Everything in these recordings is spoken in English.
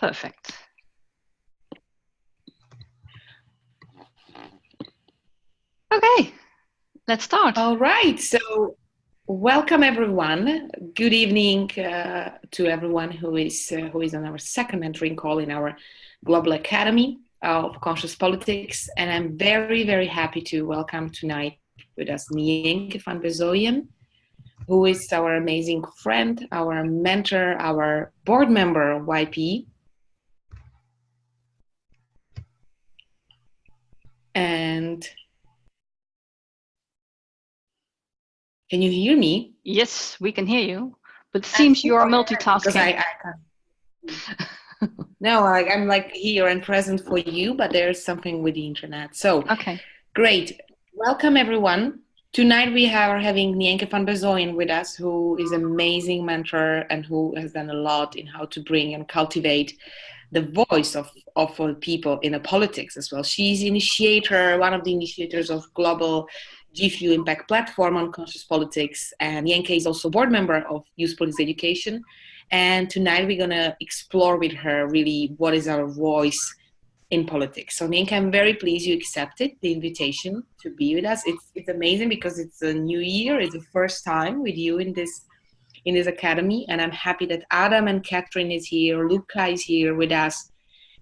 Perfect. Okay, let's start. All right. So, welcome everyone. Good evening to everyone who is on our second mentoring call in our Global Academy of Conscious Politics, and I'm very, very happy to welcome tonight with us Nienke van Bezzoijen, who is our amazing friend, our mentor, our board member of YP. And can you hear me? Yes, we can hear you, but it seems you are multitasking. No, I'm like here and present for you, but there's something with the internet. So, okay, great. Welcome everyone. Tonight we are having Nienke van Bezzoijen with us, who is an amazing mentor and who has done a lot in how to bring and cultivate the voice of people in the politics as well. She's one of the initiators of Global GFU Impact Platform on Conscious Politics, and Nienke is also board member of Youth Politics Education. And tonight we're gonna explore with her really what is our voice in politics. So Nienke, I'm very pleased you accepted the invitation to be with us. It's amazing because it's a new year. It's the first time with you in this academy, and I'm happy that Adam and Catherine is here, Luca is here with us,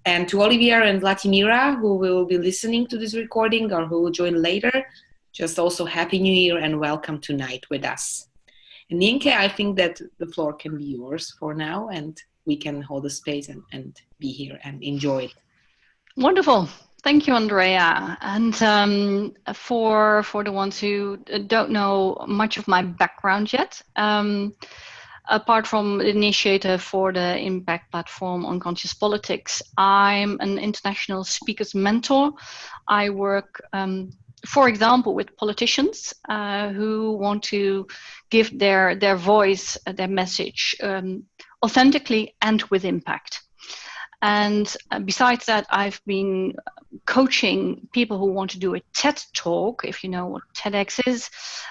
and to Olivier and Vladimira who will be listening to this recording or who will join later, just also Happy New Year and welcome tonight with us. And Nienke, I think that the floor can be yours for now, and we can hold the space and be here and enjoy it. Wonderful. Thank you, Andrea. And for the ones who don't know much of my background yet, apart from the initiator for the Impact Platform on Conscious Politics, I'm an international speaker's mentor. I work, for example, with politicians who want to give their voice, their message authentically and with impact. And besides that, I've been coaching people who want to do a TED Talk. If you know what TEDx is,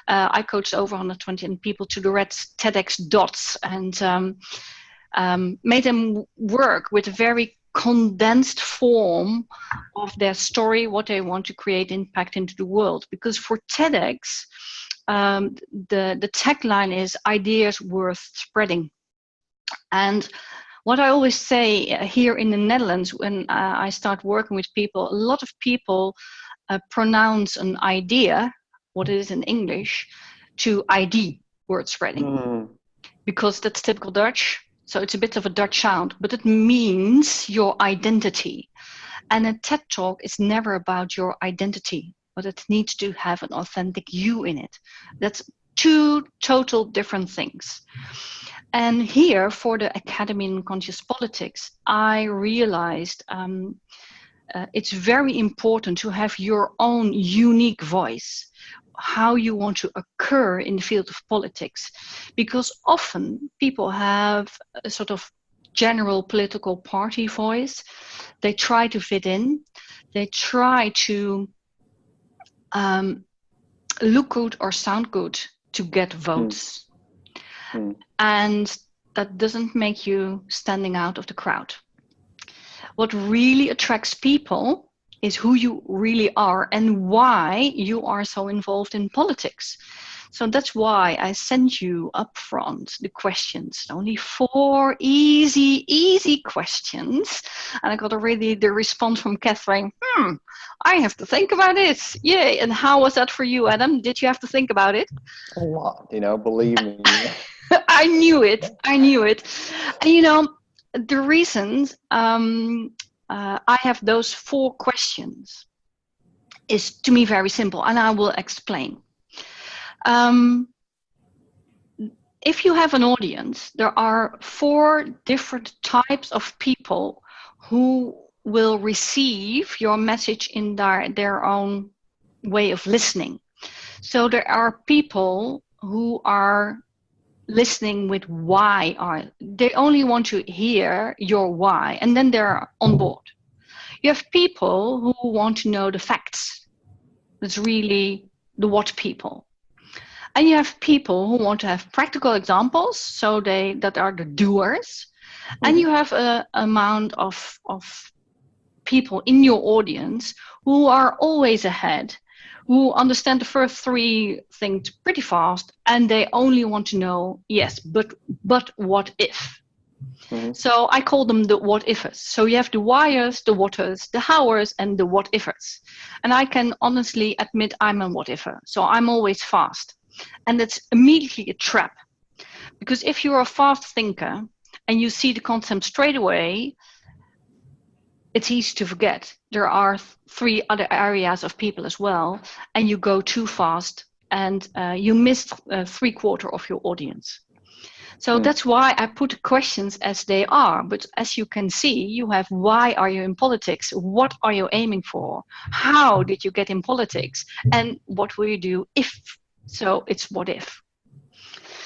I coached over 120 people to the red TEDx dots and made them work with a very condensed form of their story, what they want to create impact into the world. Because for TEDx, the tagline is ideas worth spreading. And what I always say here in the Netherlands, when I start working with people, a lot of people pronounce an idea, what it is in English, to ID, word spreading. Because that's typical Dutch. So it's a bit of a Dutch sound, but it means your identity. And a TED Talk is never about your identity, but it needs to have an authentic you in it. That's two total different things. And here, for the Academy in Conscious Politics, I realized it's very important to have your own unique voice, how you want to occur in the field of politics. Because often people have a sort of general political party voice. They try to fit in. They try to look good or sound good to get votes. And that doesn't make you standing out of the crowd. What really attracts people is who you really are and why you are so involved in politics. So that's why I sent you up front the questions, only 4 easy questions. And I got already the response from Catherine, I have to think about it. Yay. And how was that for you, Adam? Did you have to think about it? A lot, believe me. I knew it. And the reasons I have those 4 questions is to me very simple, and I will explain. If you have an audience, there are 4 different types of people who will receive your message in their own way of listening. So there are people who are listening with why they only want to hear your why, and then they're on board. You have people who want to know the facts. That's really the what people. And you have people who want to have practical examples, so that are the doers. And you have a amount of people in your audience who are always ahead, who understand the first three things pretty fast, and they only want to know, yes, but what if? So I call them the what ifers. So you have the whyers, the whaters, the howers, and the what ifers. And I can honestly admit I'm a what ifer. So I'm always fast. And it's immediately a trap. Because if you're a fast thinker and you see the concept straight away, it's easy to forget. There are three other areas of people as well, and you go too fast and you miss 3/4 of your audience. So that's why I put the questions as they are. But as you can see, you have why are you in politics? What are you aiming for? How did you get in politics? And what will you do if? So it's what if.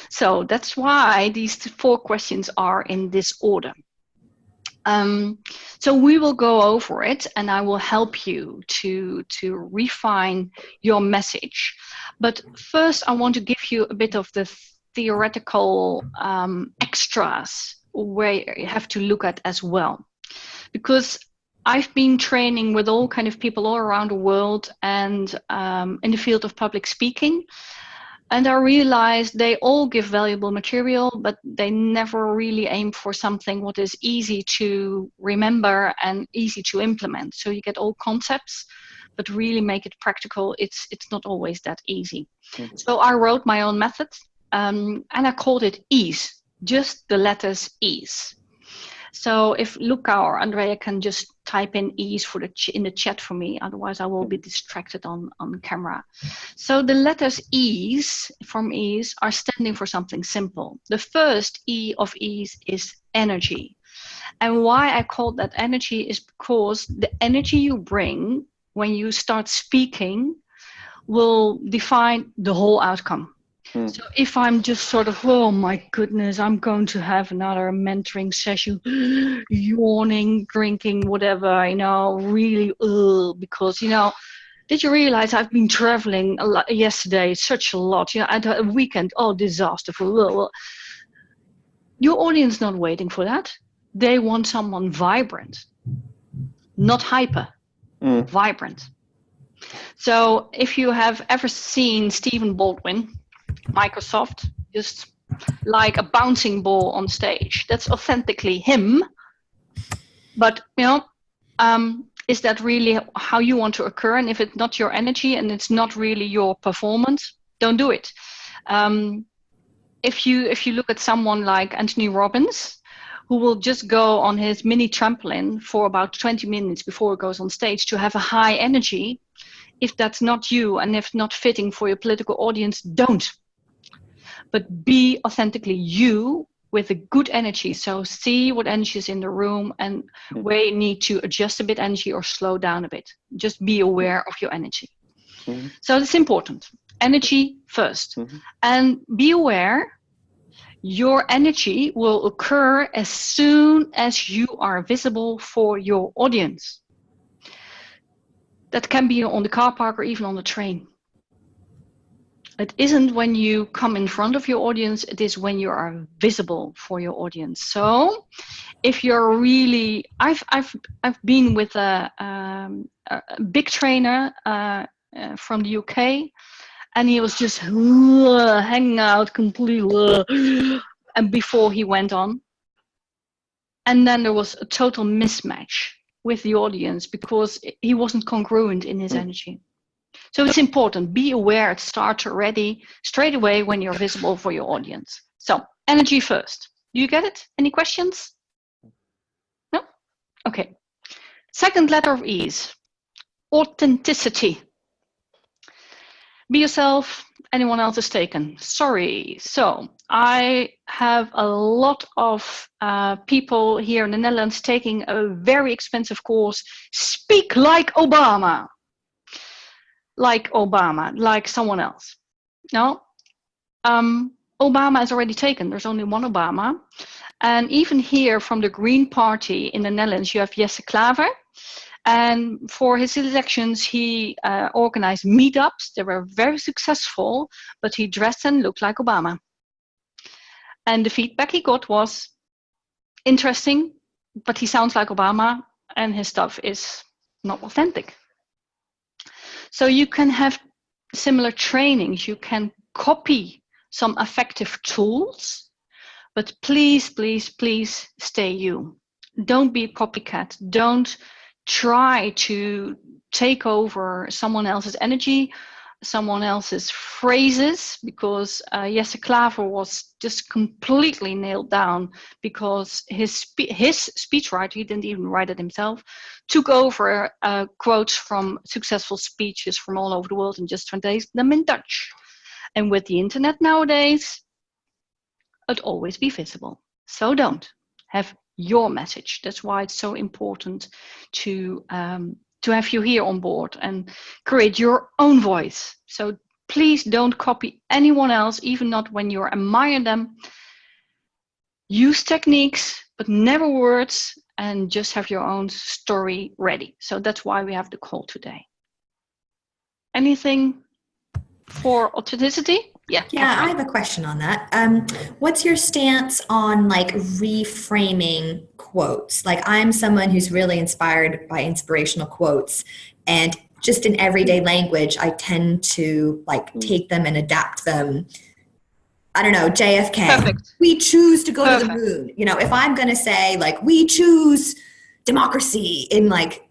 So that's why these 4 questions are in this order. So we will go over it, and I will help you to refine your message. But first, I want to give you a bit of the theoretical extras where you have to look at as well, because I've been training with all kind of people all around the world and in the field of public speaking, and I realized they all give valuable material, but they never really aim for something what is easy to remember and easy to implement. So you get all concepts, but really make it practical, it's not always that easy. So I wrote my own method. And I called it EASE, just the letters EASE. So if Luca or Andrea can just type in EASE in the chat for me, otherwise I will be distracted on camera. So the letters EASE from EASE are standing for something simple. The first E of EASE is energy. And why I called that energy is because the energy you bring when you start speaking will define the whole outcome. So if I'm just sort of, oh my goodness, I'm going to have another mentoring session, yawning, drinking, whatever, really, because, did you realize I've been traveling a lot yesterday, such a lot, at a weekend, disaster. Your audience is not waiting for that. They want someone vibrant, not hyper, vibrant. So if you have ever seen Stephen Baldwin, Microsoft, just like a bouncing ball on stage, that's authentically him. But is that really how you want to occur? And if it's not your energy and it's not really your performance, don't do it. If you look at someone like Anthony Robbins, who will just go on his mini trampoline for about 20 minutes before he goes on stage to have a high energy, if that's not you and if not fitting for your political audience, don't. But be authentically you with a good energy. So see what energy is in the room and where you need to adjust a bit energy or slow down a bit. Just be aware of your energy. So it's important. Energy first. And be aware your energy will occur as soon as you are visible for your audience. That can be on the car park or even on the train. It isn't when you come in front of your audience, it is when you are visible for your audience. So if you're really, I've been with a big trainer from the UK, and he was just hanging out completely, and before he went on. And then there was a total mismatch with the audience because he wasn't congruent in his energy. So it's important, be aware it starts already straight away when you're visible for your audience. So energy first. Do you get it? Any questions? No? Okay. Second letter of EASE, authenticity. Be yourself, anyone else is taken. Sorry. So I have a lot of people here in the Netherlands taking a very expensive course, Speak Like Obama. Like Obama, like someone else. No, Obama is already taken. There's only one Obama. And even here from the Green Party in the Netherlands, you have Jesse Klaver. And for his elections, he organized meetups. They were very successful, but he dressed and looked like Obama. And the feedback he got was interesting, but he sounds like Obama and his stuff is not authentic. So you can have similar trainings. You can copy some effective tools, but please, please, please stay you. Don't be a copycat. Don't try to take over someone else's energy, someone else's phrases, because Jesse Klaver was just completely nailed down because his speechwriter, he didn't even write it himself, took over quotes from successful speeches from all over the world and just translated them in Dutch. And with the internet nowadays, it'd always be visible. So don't have your message. That's why it's so important to have you here on board and create your own voice. So please don't copy anyone else, even not when you admire them. Use techniques, but never words, and just have your own story ready. So that's why we have the call today. Anything for authenticity? Yeah, I have a question on that. What's your stance on like reframing quotes? Like, I'm someone who's really inspired by inspirational quotes, and just in everyday language, I tend to like take them and adapt them. I don't know, JFK. Perfect. We choose to go to the moon. You know, if I'm going to say like, we choose democracy in like.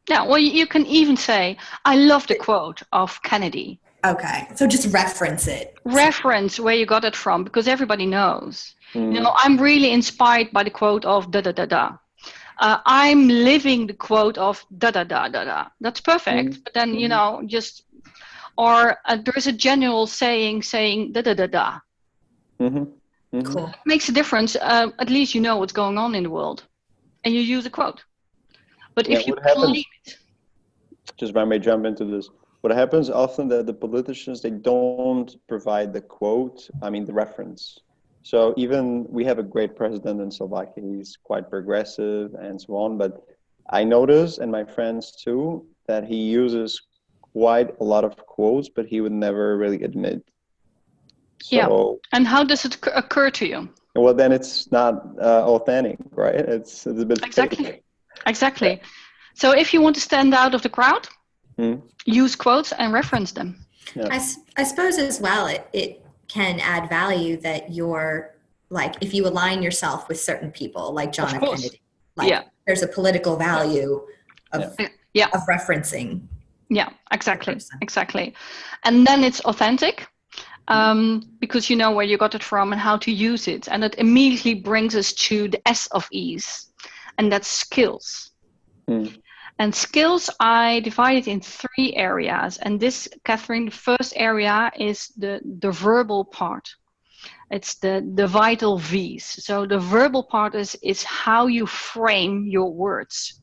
Yeah, well, you can even say, I love the quote of Kennedy. Okay, so just reference it. Reference where you got it from, because everybody knows. You know, I'm really inspired by the quote of da da da da. I'm living the quote of da da da da da. That's perfect. But then you know, just or there's a general saying da da da da. Cool. It makes a difference. At least you know what's going on in the world, and you use a quote. But if you claim it, just if I may jump into this. What happens often that the politicians, they don't provide the quote, I mean the reference. So even we have a great president in Slovakia, he's quite progressive and so on, but I notice, and my friends too, that he uses quite a lot of quotes, but he would never really admit. So, and how does it occur to you? Well, then it's not authentic, right? It's a bit fake. Exactly. So if you want to stand out of the crowd, use quotes and reference them. Yeah. I suppose as well, it can add value that you're like, if you align yourself with certain people like John F. Kennedy, like there's a political value of referencing. Yeah, exactly. And then it's authentic because you know where you got it from and how to use it. And it immediately brings us to the S of ease, and that's skills. And skills, I divided in 3 areas. And this, Catherine, the first area is the verbal part. It's the vital V's. So the verbal part is how you frame your words.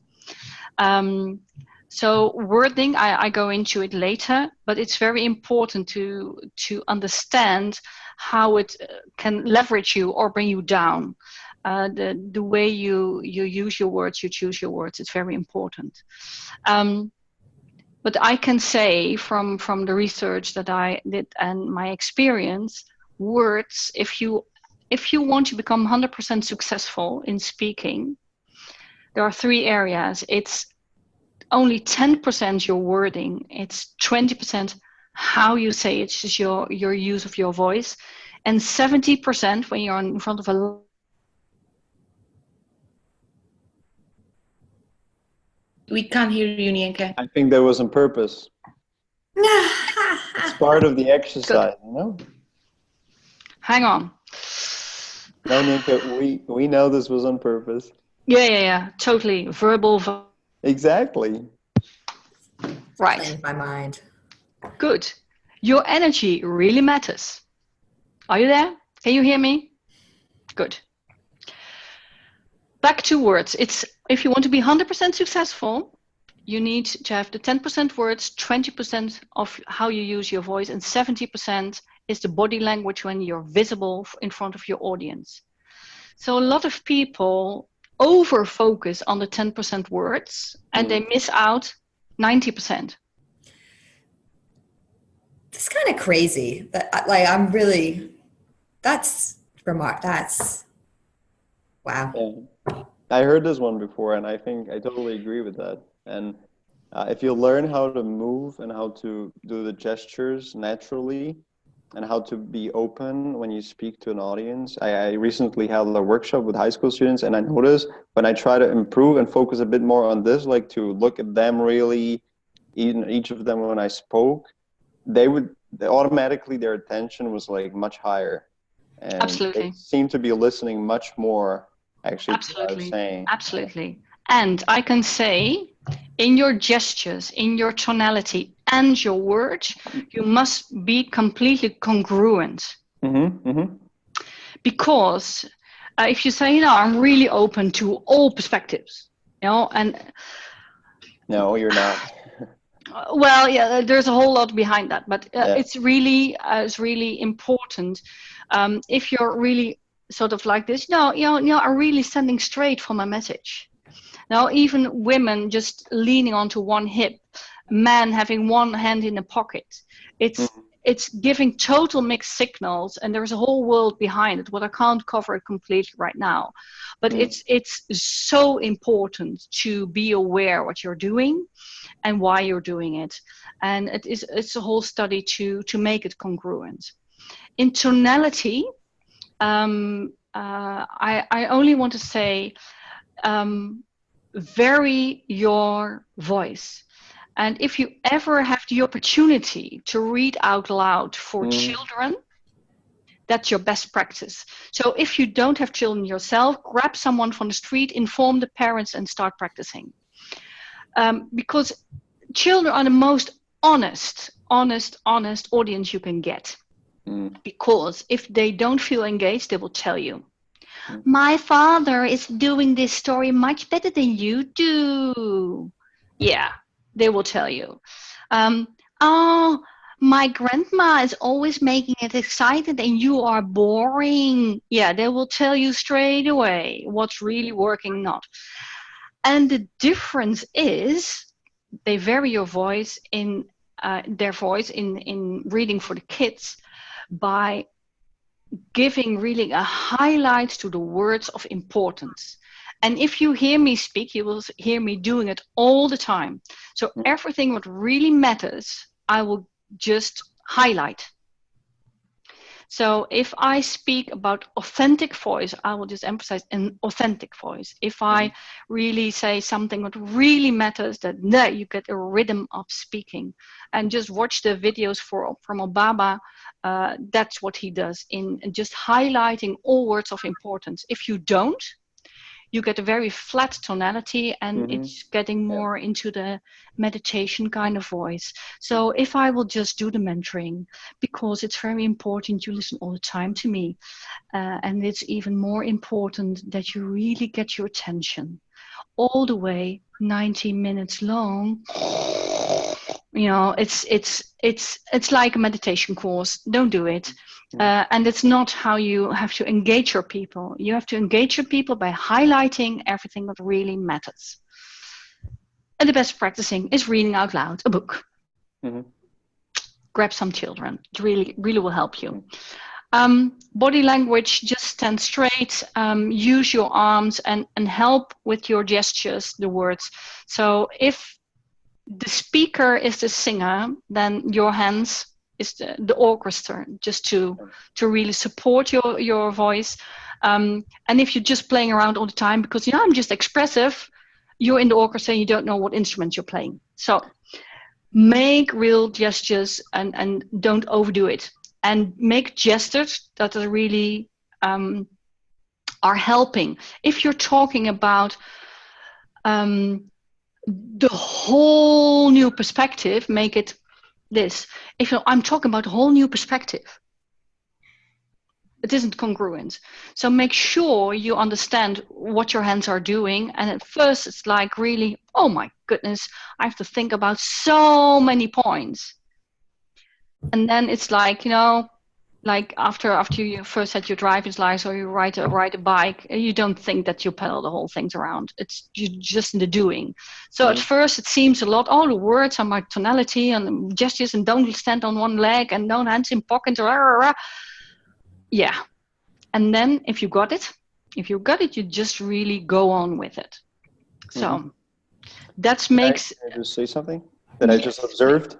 So wording, I go into it later, but it's very important to understand how it can leverage you or bring you down. The way you use your words, you choose your words, it's very important. But I can say from the research that I did and my experience, words, if you want to become 100% successful in speaking, there are 3 areas. It's only 10% your wording, it's 20% how you say it, it's just your use of your voice, and 70% when you're in front of a We can't hear you, Nienke. I think that was on purpose. It's part of the exercise, you know? Hang on. No, Nienke, we know this was on purpose. Yeah, totally. Verbal. Exactly. Right. Playing my mind. Good. Your energy really matters. Are you there? Can you hear me? Good. Back to words. It's if you want to be 100% successful, you need to have the 10% words, 20% of how you use your voice, and 70% is the body language when you're visible in front of your audience. So a lot of people over focus on the 10% words and they miss out 90%. It's kind of crazy. Like, I'm really, that's wow. Yeah. I heard this one before, and I think I totally agree with that. And if you learn how to move and how to do the gestures naturally and how to be open when you speak to an audience. I recently held a workshop with high school students, and I noticed when I try to improve and focus a bit more on this, like to look at them really, each of them when I spoke, they automatically, their attention was like much higher. And Absolutely. they seem to be listening much more actually to what I was Absolutely. saying. Absolutely. And I can say, in your gestures, in your tonality and your words, you must be completely congruent. Because if you say, I'm really open to all perspectives, and no, you're not. Well, yeah, there's a whole lot behind that, but it's really important. If you're really sort of like this, I'm really standing straight for my message. Now, even women just leaning onto one hip, men having one hand in a pocket, it's giving total mixed signals, and there's a whole world behind it. What I can't cover it completely right now, but it's so important to be aware what you're doing and why you're doing it, and it's a whole study to make it congruent. In tonality, I only want to say, vary your voice. And if you ever have the opportunity to read out loud for children, that's your best practice. So if you don't have children yourself, grab someone from the street, inform the parents, and start practicing. Because children are the most honest audience you can get. Because if they don't feel engaged, they will tell you, my father is doing this story much better than you do. Yeah, they will tell you. Oh, my grandma is always making it excited and you are boring. Yeah, they will tell you straight away what's really working, not. And the difference is they vary your voice in in reading for the kids by giving really a highlight to the words of importance. And if you hear me speak, you will hear me doing it all the time. So everything what really matters, I will just highlight. So if I speak about authentic voice, I will just emphasize an authentic voice. If I really say something that really matters, that you get a rhythm of speaking. And just watch the videos from Obama. That's what he does in just highlighting all words of importance. If you don't, you get a very flat tonality, and it's getting more into the meditation kind of voice. So if I will just do the mentoring, because it's very important you listen all the time to me, and it's even more important that you really get your attention all the way 90 minutes long. It's like a meditation course. Don't do it. And it's not how you have to engage your people. You have to engage your people by highlighting everything that really matters. And the best practicing is reading out loud a book. Grab some children. It really, really will help you. Body language, just stand straight, use your arms and help with your gestures, the words. So if the speaker is the singer, then your hands is the orchestra, just to really support your voice. And if you're just playing around all the time because I'm just expressive, you're in the orchestra and you don't know what instrument you're playing. So make real gestures and don't overdo it. And make gestures that are really are helping. If you're talking about the whole new perspective, make it this. If I'm talking about a whole new perspective, it isn't congruent. So make sure you understand what your hands are doing. And at first it's like really, oh my goodness, I have to think about so many points. And then it's like, like after you first had your driver's license or you ride a bike, you don't think that you pedal the whole things around. It's just in the doing. So at first it seems a lot. All the words are my tonality and gestures and don't stand on one leg and don't hands in pockets. Yeah. And then if you got it, you just really go on with it. So that makes. Can I just say something that I just observed?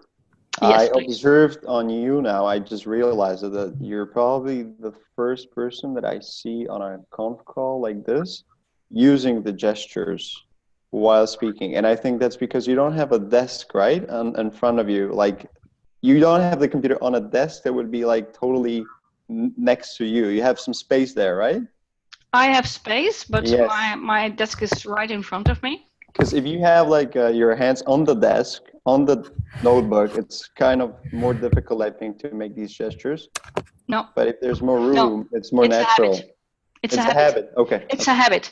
Yes, I observed on you now, I just realized that you're probably the first person that I see on a conf call like this using the gestures while speaking. And I think that's because you don't have a desk, right, in front of you. Like, you don't have the computer on a desk that would be like totally next to you. You have some space there, right? I have space, but yes. my desk is right in front of me. Because if you have like your hands on the desk, on the notebook, it's kind of more difficult, I think, to make these gestures. No. But if there's more room, it's more natural. It's a habit. Okay. It's a habit.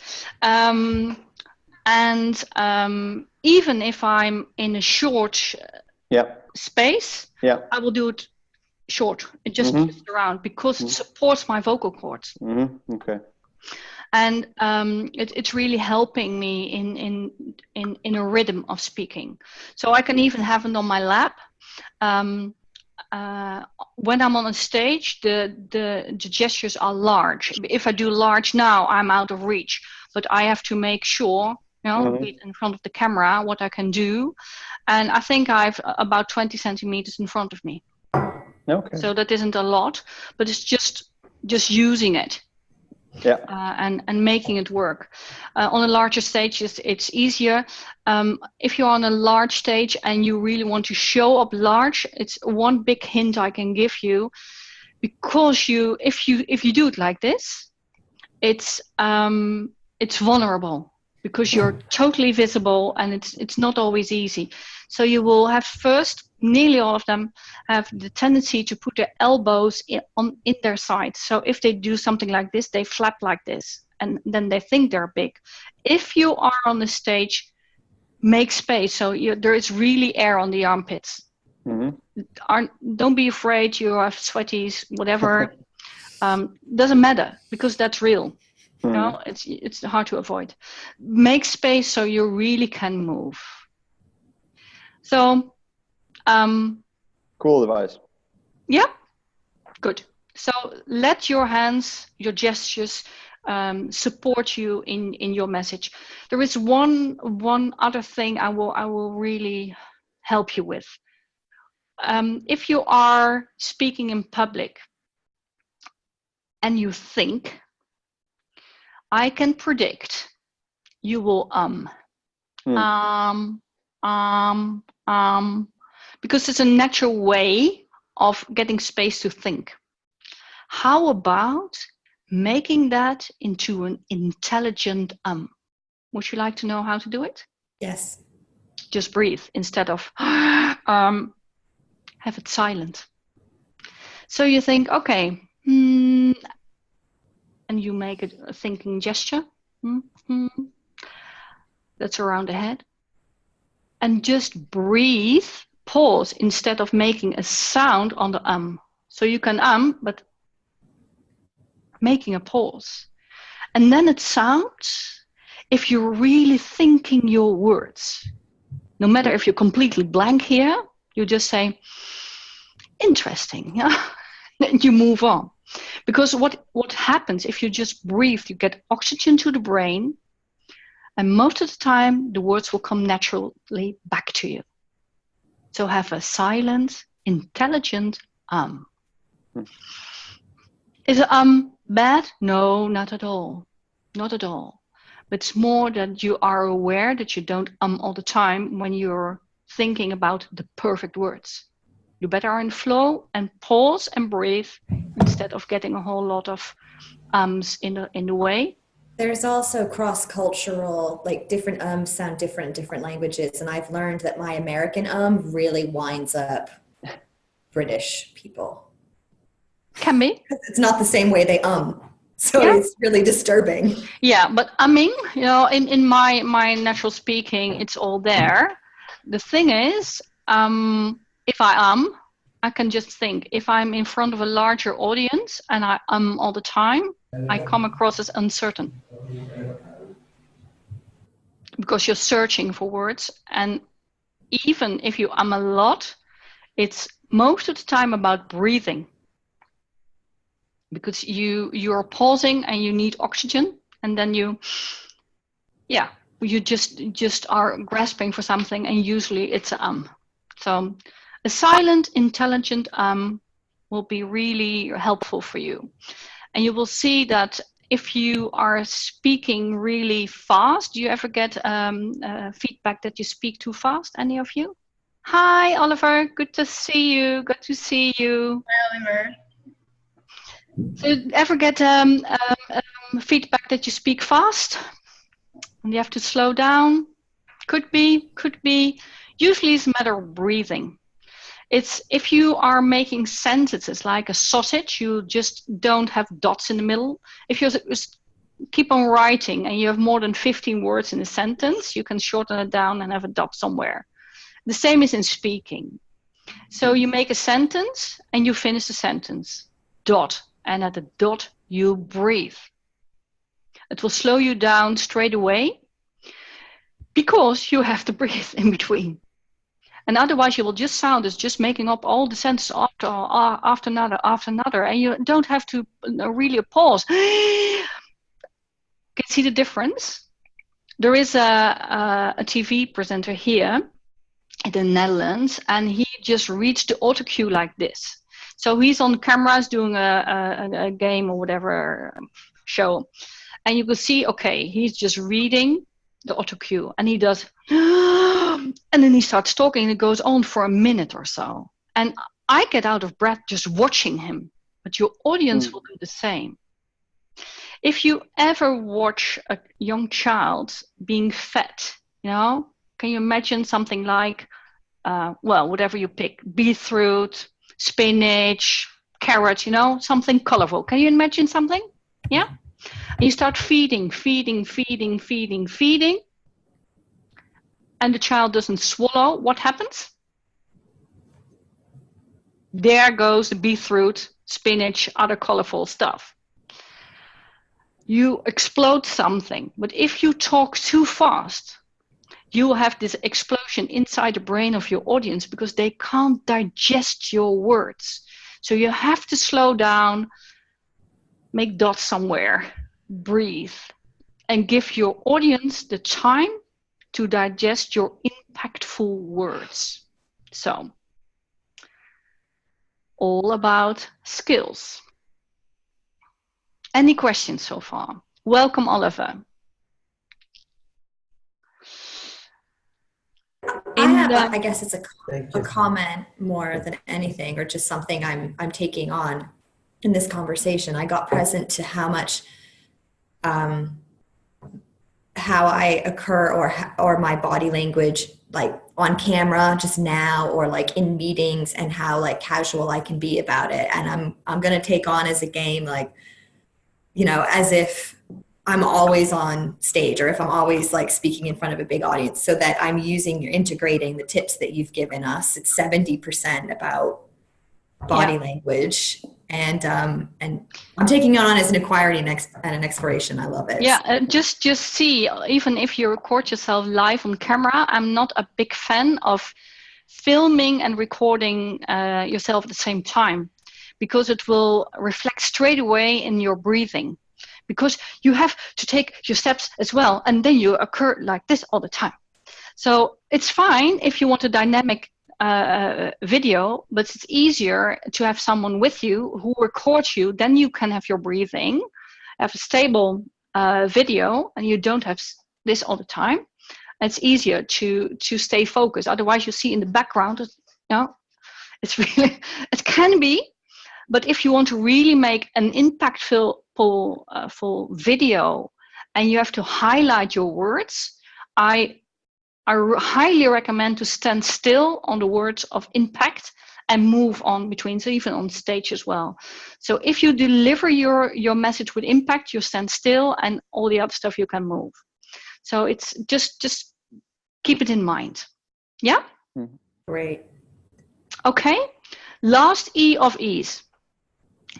Even if I'm in a short space, I will do it short. It just twists around because it supports my vocal cords. Okay. And it's really helping me in a rhythm of speaking. So I can even have it on my lap. When I'm on a stage, the gestures are large. If I do large now, I'm out of reach. But I have to make sure, be in front of the camera, what I can do. And I think I've about 20 centimeters in front of me. Okay. So that isn't a lot, but it's just using it. Yeah. And making it work. On a larger stage, it's easier. If you're on a large stage and you really want to show up large, it's one big hint I can give you, because if you do it like this, it's vulnerable because you're totally visible and it's not always easy. So you will have first, nearly all of them have the tendency to put their elbows in their sides. So if they do something like this, they flap like this, and then they think they're big. If you are on the stage, make space. So there is really air on the armpits. Don't be afraid you have sweaties, whatever. Doesn't matter, because that's real. It's hard to avoid. Make space so you really can move. So cool advice. Yeah, good. So let your hands, your gestures support you in your message. There is one other thing I will really help you with. If you are speaking in public and you think, I can predict you will because it's a natural way of getting space to think. How about making that into an intelligent Would you like to know how to do it? Yes. Just breathe instead of have it silent. So you think, okay, and you make a thinking gesture. That's around the head. And just breathe, pause, instead of making a sound on the So you can but making a pause. And then it sounds, if you're really thinking your words, no matter if you're completely blank here, you just say, interesting, and you move on. Because what happens if you just breathe, you get oxygen to the brain, and most of the time the words will come naturally back to you. So have a silent, intelligent Is it bad? No, not at all. Not at all. But it's more that you are aware that you don't all the time when you're thinking about the perfect words. You better are in flow and pause and breathe instead of getting a whole lot of in the way. There's also cross-cultural, like different sound different in different languages. And I've learned that my American really winds up British people. Can be. It's not the same way they So it's really disturbing. Yeah, but in my natural speaking, it's all there. The thing is, if I I can just think. If I'm in front of a larger audience and I all the time, I come across as uncertain. Because you're searching for words, and even if you a lot, it's most of the time about breathing, because you're pausing and you need oxygen, and then you just are grasping for something, and usually it's so a silent, intelligent will be really helpful for you. And you will see that if you are speaking really fast, do you ever get feedback that you speak too fast? Any of you? Hi, Oliver. Good to see you. Good to see you. Hi, Oliver. So, you ever get feedback that you speak fast and you have to slow down? Could be. Usually, it's a matter of breathing. It's if you are making sentences like a sausage, you just don't have dots in the middle. If you just keep on writing and you have more than 15 words in a sentence, you can shorten it down and have a dot somewhere. The same is in speaking. So you make a sentence and you finish the sentence. Dot. And at the dot, you breathe. It will slow you down straight away because you have to breathe in between. And otherwise, you will just sound as just making up all the sentences after another, and you don't have to really pause. Can you see the difference? There is a TV presenter here in the Netherlands, and he just reads the auto cue like this. So he's on cameras doing a game or whatever show, and you can see, okay, he's just reading the auto cue, and he does, and then he starts talking, and it goes on for a minute or so. And I get out of breath just watching him, but your audience will do the same. If you ever watch a young child being fed, can you imagine something like, whatever you pick, beetroot, spinach, carrot, something colorful. Can you imagine something? Yeah? And you start feeding, and the child doesn't swallow. What happens? There goes the beetroot, spinach, other colorful stuff. You explode something, but if you talk too fast, you will have this explosion inside the brain of your audience because they can't digest your words. So you have to slow down, make dots somewhere, breathe, and give your audience the time to digest your impactful words. So, all about skills. Any questions so far? Welcome, Oliver. I guess it's a comment more than anything, or just something I'm taking on in this conversation. I got present to how much how I occur or my body language, like on camera just now, or like in meetings, and how like casual I can be about it. And I'm going to take on as a game, like, as if I'm always on stage, or if I'm always like speaking in front of a big audience, so that I'm integrating the tips that you've given us. It's 70% about body language. And I'm taking it on as an inquiry and an exploration. I love it. Yeah, just see, even if you record yourself live on camera, I'm not a big fan of filming and recording yourself at the same time, because it will reflect straight away in your breathing, because you have to take your steps as well, and then you occur like this all the time. So it's fine if you want a dynamic video, but it's easier to have someone with you who records you. Then you can have your breathing, have a stable video, and you don't have this all the time. It's easier to stay focused. Otherwise, you see in the background, it's really, it can be, but if you want to really make an impactful full video, and you have to highlight your words, I highly recommend to stand still on the words of impact and move on between, so even on stage as well. So if you deliver your message with impact, you stand still, and all the other stuff you can move. So it's just keep it in mind. Yeah? Great. Okay. Last E of ease.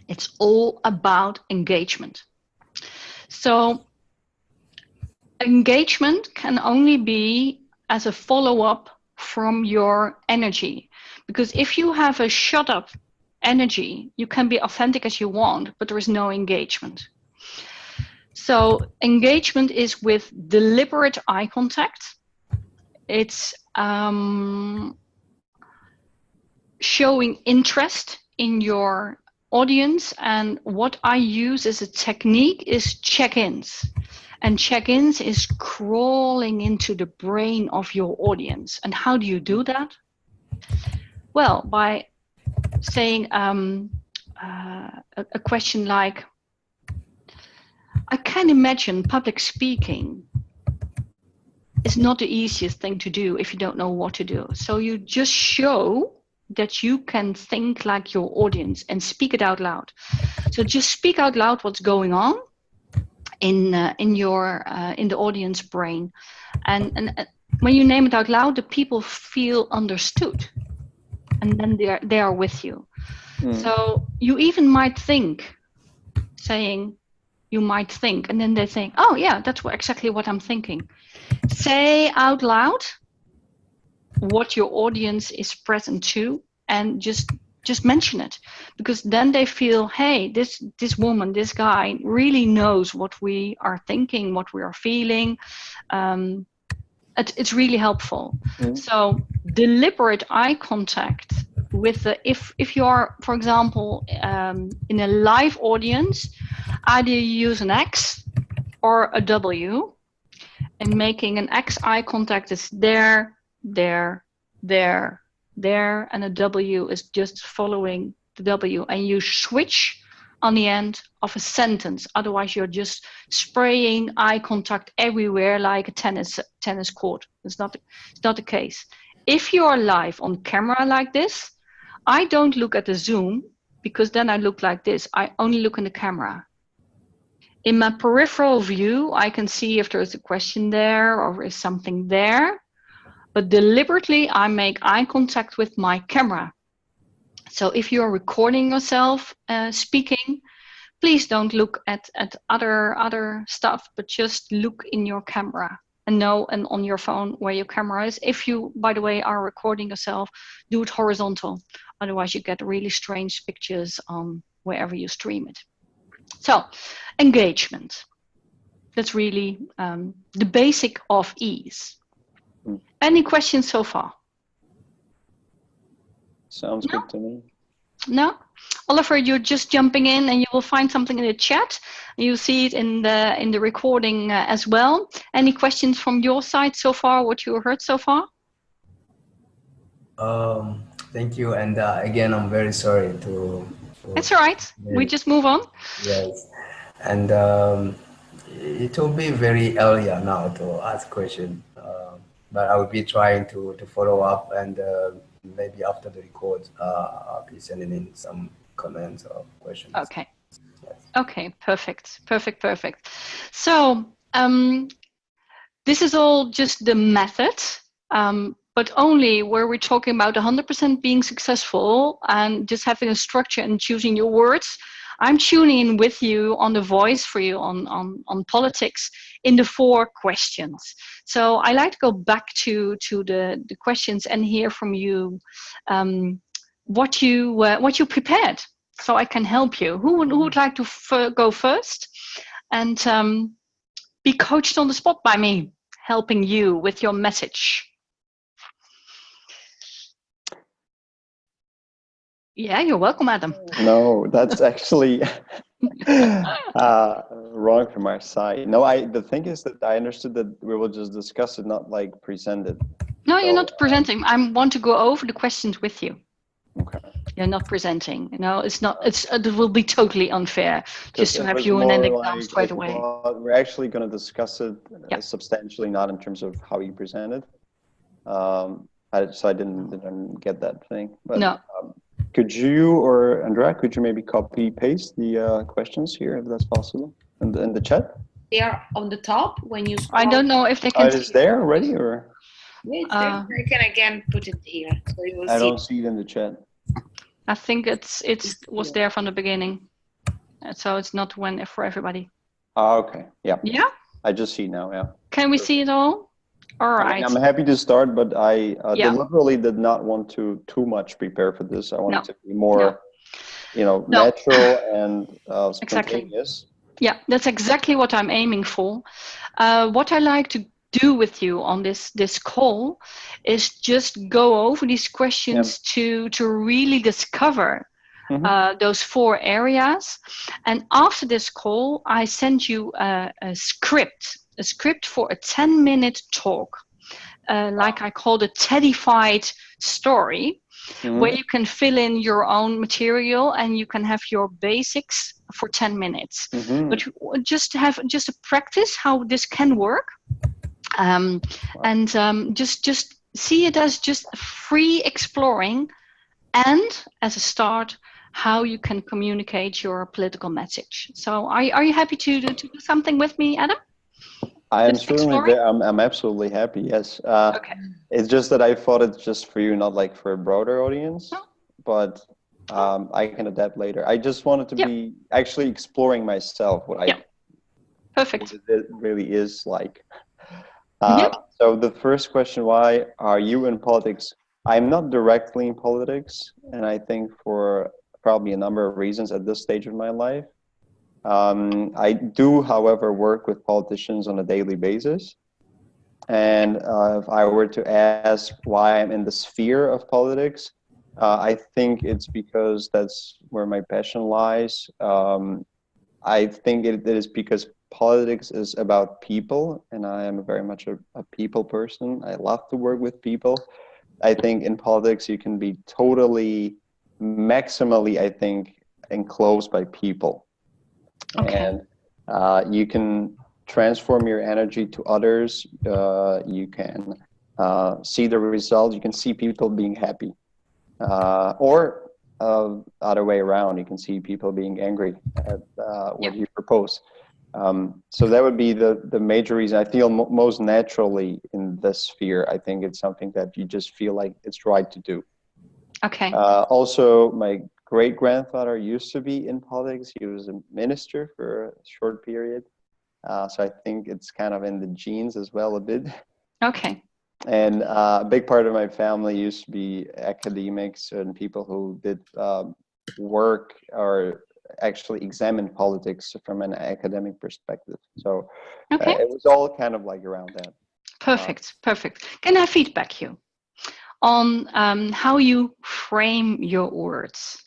It's all about engagement. So engagement can only be as a follow-up from your energy. Because if you have a shut up energy, you can be authentic as you want, but there is no engagement. So engagement is with deliberate eye contact. It's showing interest in your audience. And what I use as a technique is check-ins. And check-ins is crawling into the brain of your audience. And how do you do that? Well, by saying a question like, I can imagine public speaking is not the easiest thing to do if you don't know what to do. So you just show that you can think like your audience and speak it out loud. So just speak out loud what's going on in the audience brain, and when you name it out loud, the people feel understood, and then they are with you. So you even might think, and then they think, oh yeah, that's exactly what I'm thinking. Say out loud what your audience is present to, and just mention it, because then they feel, hey, this woman, this guy really knows what we are thinking, what we are feeling. It's really helpful. So deliberate eye contact with if you are, for example, in a live audience, either you use an X or a W, and making an X eye contact is there, and a W is just following the W, and you switch on the end of a sentence. Otherwise, you're just spraying eye contact everywhere like a tennis court. It's not the case. If you are live on camera like this, I don't look at the Zoom, because then I look like this. I only look in the camera. In my peripheral view, I can see if there's a question there or is something there. But deliberately, I make eye contact with my camera. So if you're recording yourself speaking, please don't look at other stuff, but just look in your camera and on your phone where your camera is. If you, by the way, are recording yourself, do it horizontal. Otherwise, you get really strange pictures on wherever you stream it. So, engagement. That's really the basic of ease. Any questions so far? Sounds good to me. No? Oliver, you're just jumping in, and you will find something in the chat. You'll see it in the recording as well. Any questions from your side so far, what you heard so far? Thank you. And again, I'm very sorry to It's all right. We just move on. Yes. And it will be very early now to ask questions. But I will be trying to follow up, and maybe after the record, I'll be sending in some comments or questions. Okay. Yes. Okay, perfect. So this is all just the method, but only where we're talking about 100% being successful and just having a structure and choosing your words. I'm tuning in with you on the voice for you on politics in the 4 questions. So I like to go back to the questions and hear from you what you prepared, so I can help you. Who would like to go first and be coached on the spot by me, helping you with your message? Yeah, you're welcome, Adam. No, that's actually wrong from our side. No, the thing is that I understood that we will just discuss it, not like present it. No, so, you're not presenting. I want to go over the questions with you. Okay. You're not presenting. No, it's not. It will be totally unfair just to have you in an exam straight away. Well, we're actually going to discuss it substantially, not in terms of how you present it. So I didn't get that thing. But, no. Could you or Andrea, could you maybe copy paste the questions here if that's possible in the chat? They are on the top when you scroll. I don't know if they can. It is there already, or? Yeah, it's there. I can again put it here, so you will see. I don't see it in the chat. I think it was there from the beginning, so it's not one for everybody. Oh, okay. Yeah. Yeah. I just see now. Yeah. Can we see it all? All I right. mean, I'm happy to start, but I Yeah. deliberately did not want to too much prepare for this. I wanted to be more, No. natural and Exactly. spontaneous. Yeah, that's exactly what I'm aiming for. What I like to do with you on this call is just go over these questions to really discover those 4 areas. And after this call, I send you a script for a 10-minute talk, like I called a Teddyfied story, where you can fill in your own material and you can have your basics for 10 minutes. But just a practice how this can work. And just see it as just free exploring, and as a start, how you can communicate your political message. So are you happy to do something with me, Adam? I am certainly I'm absolutely happy, yes. Okay. It's just that I thought it's just for you, not like for a broader audience, but I can adapt later. I just wanted to be actually exploring myself, what Perfect. What it really is like. So the first question, why are you in politics? I'm not directly in politics, and I think for probably a number of reasons at this stage of my life. I do, however, work with politicians on a daily basis. And if I were to ask why I'm in the sphere of politics, I think it's because that's where my passion lies. I think it is because politics is about people, and I am very much a people person. I love to work with people. I think in politics you can be totally, maximally, I think, enclosed by people. Okay. And you can transform your energy to others. You can see the results. You can see people being happy, or other way around. You can see people being angry at what you propose. So that would be the major reason. I feel most naturally in this sphere. I think it's something that you just feel like it's right to do. Okay. Also, my great-grandfather used to be in politics. He was a minister for a short period. So I think it's kind of in the genes as well a bit. Okay. And a big part of my family used to be academics and people who did work or actually examine politics from an academic perspective. So it was all kind of like around that. Perfect. Can I feedback you on how you frame your words?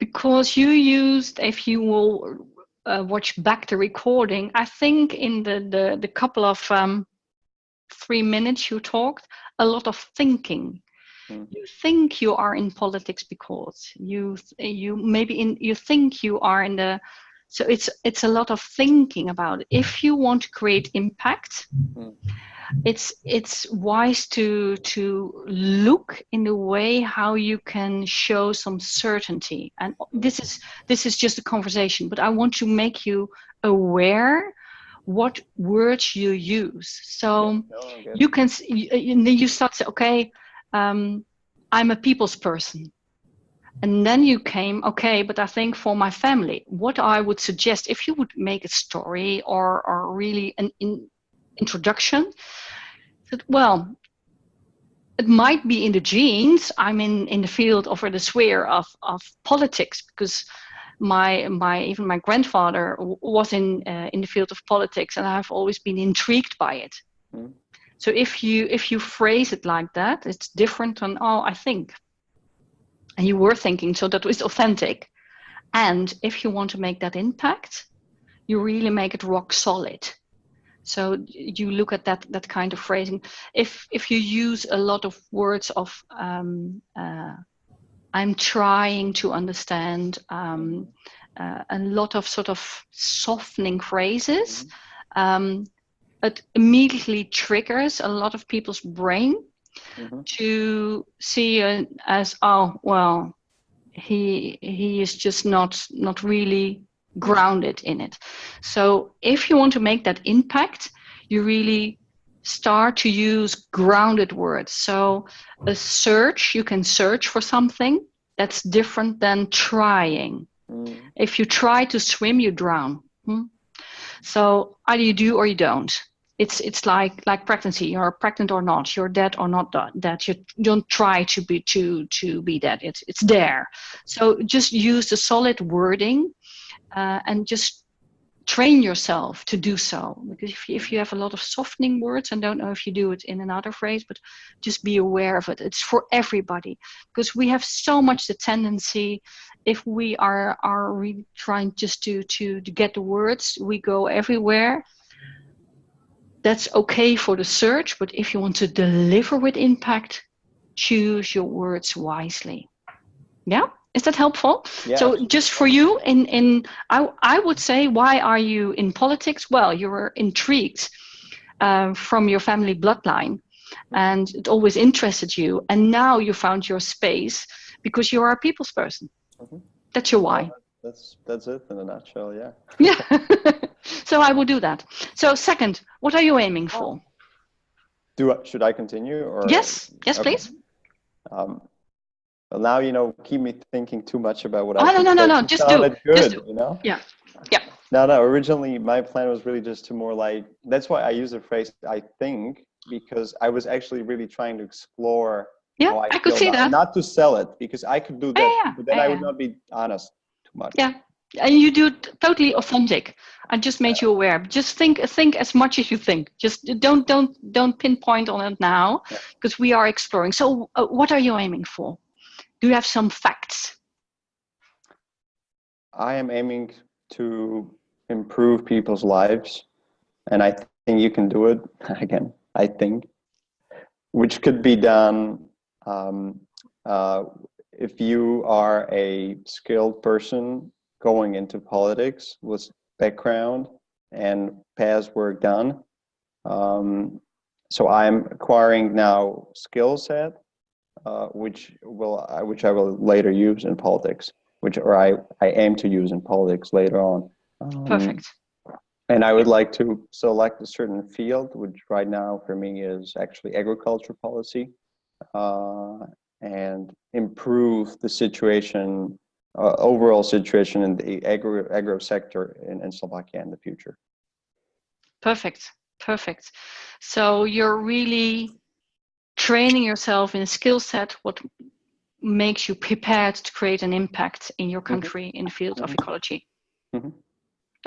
Because you used, if you will watch back the recording, I think in the couple of 3 minutes you talked, a lot of thinking. You think you are in politics because you think you are in the, so it's a lot of thinking about it. If you want to create impact, it's wise to look in the way how you can show some certainty. And this is just a conversation, but I want to make you aware what words you use. So you can you start to say, okay, I'm a people's person. And then you came, okay, but I think for my family, what I would suggest, if you would make a story or really an introduction, that, well, it might be in the genes. I'm in the field of, or the sphere of politics, because even my grandfather was in the field of politics, and I've always been intrigued by it. So if you phrase it like that, it's different than, oh, I think. And you were thinking, so that was authentic. And if you want to make that impact, you really make it rock solid. So you look at that kind of phrasing. If you use a lot of words of, I'm trying to understand, a lot of sort of softening phrases, it immediately triggers a lot of people's brain to see it as, oh, well, he is just not really grounded in it. So if you want to make that impact, you really start to use grounded words. So you can search for something, That's different than trying. If you try to swim, you drown. So either you do or you don't. It's like pregnancy. You're pregnant or not. You're dead or not dead. You don't try to be dead. It's there. So just use the solid wording and just train yourself to do so. Because if you have a lot of softening words, and don't know if you do it in another phrase, but just be aware of it. It's for everybody, because we have so much the tendency, if we are really trying just to get the words, we go everywhere. That's okay for the search, but if you want to deliver with impact, choose your words wisely. Yeah, is that helpful? Yeah. So just for you, I would say, why are you in politics? Well, you were intrigued from your family bloodline, and it always interested you. And now you found your space because you are a people's person. That's your why. That's it in a nutshell. Yeah. Yeah. So I will do that. So second, what are you aiming for? Should I continue? Or Yes, okay. please. Well, now keep me thinking too much about what No. Just do. Good, do. Yeah. No. Originally, my plan was really just to more like. That's why I use the phrase "I think," because I was actually really trying to explore. Yeah, how I could see that. Not to sell it, because I could do that, but then I would not be honest too much. Yeah, and you do it totally authentic. I just made you aware. Just think as much as you think. Just don't pinpoint on it now, because we are exploring. So, what are you aiming for? Do you have some facts? I am aiming to improve people's lives, and I think you can do it. Again, I think, which could be done if you are a skilled person going into politics with background and past work done. So I'm acquiring now skill set, which I will later use in politics, I aim to use in politics later on. Perfect. And I would like to select a certain field, which right now for me is actually agriculture policy, and improve the situation, overall situation in the agro sector in Slovakia in the future. Perfect. So you're really training yourself in a skill set, what makes you prepared to create an impact in your country in the field of ecology.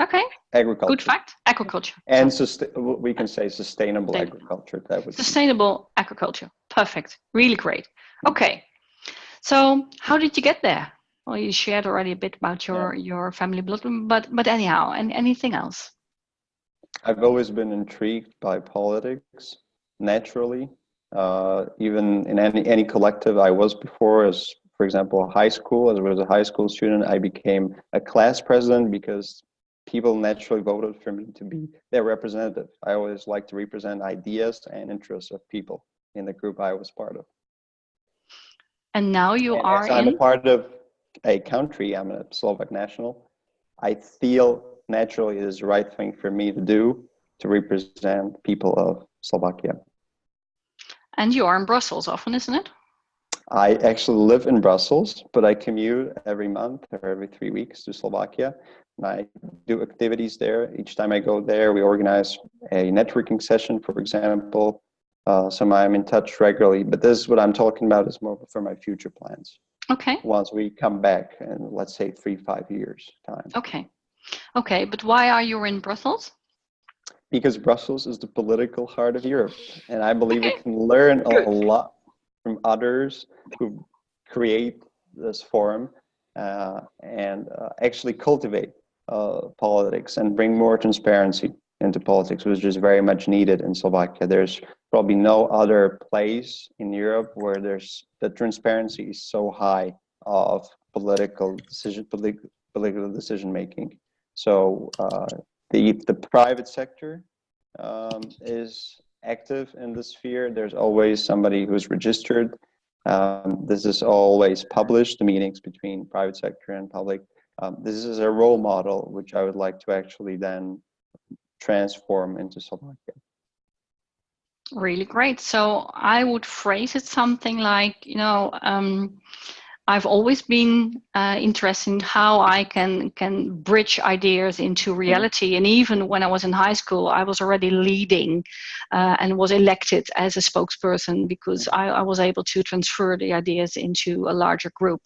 Okay. Agriculture. Good fact. Agriculture. And we can say sustainable agriculture. That would sustainable agriculture. Perfect. Really great. Okay. So how did you get there? Well, you shared already a bit about your family bloodline, but anyhow, and anything else? I've always been intrigued by politics, naturally. Even in any collective I was before, as for example, high school, as I was a high school student, I became a class president because people naturally voted for me to be their representative. I always like to represent ideas and interests of people in the group I was part of. And now I'm a part of a country, I'm a Slovak national. I feel naturally it is the right thing for me to do to represent people of Slovakia. And you are in Brussels often, isn't it? I actually live in Brussels, but I commute every month or every 3 weeks to Slovakia. And I do activities there. Each time I go there, we organize a networking session, for example. So I'm in touch regularly, but this is what I'm talking about is more for my future plans. Okay. Once we come back in, let's say, 3-5 years time. Okay, but why are you in Brussels? Because Brussels is the political heart of Europe, and I believe we can learn a lot from others who create this forum and actually cultivate politics and bring more transparency into politics, which is very much needed in Slovakia. There's probably no other place in Europe where the transparency is so high of political decision making. So the private sector is active in the sphere. There's always somebody who's registered. This is always published, the meetings between private sector and public. This is a role model, which I would like to actually then transform into Slovakia. Really great. So I would phrase it something like, I've always been interested in how I can bridge ideas into reality. And even when I was in high school, I was already leading and was elected as a spokesperson because I was able to transfer the ideas into a larger group.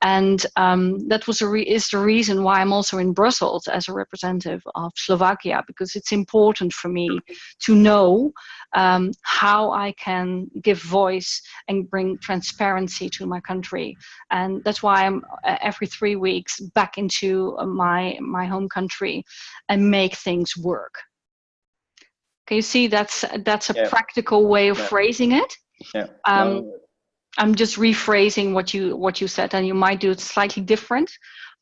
And that was is the reason why I'm also in Brussels as a representative of Slovakia, because it's important for me to know how I can give voice and bring transparency to my country. And that's why I'm every 3 weeks back into my home country and make things work. Can you see that's a practical way of phrasing it? Yeah. I'm just rephrasing what you said, and you might do it slightly different,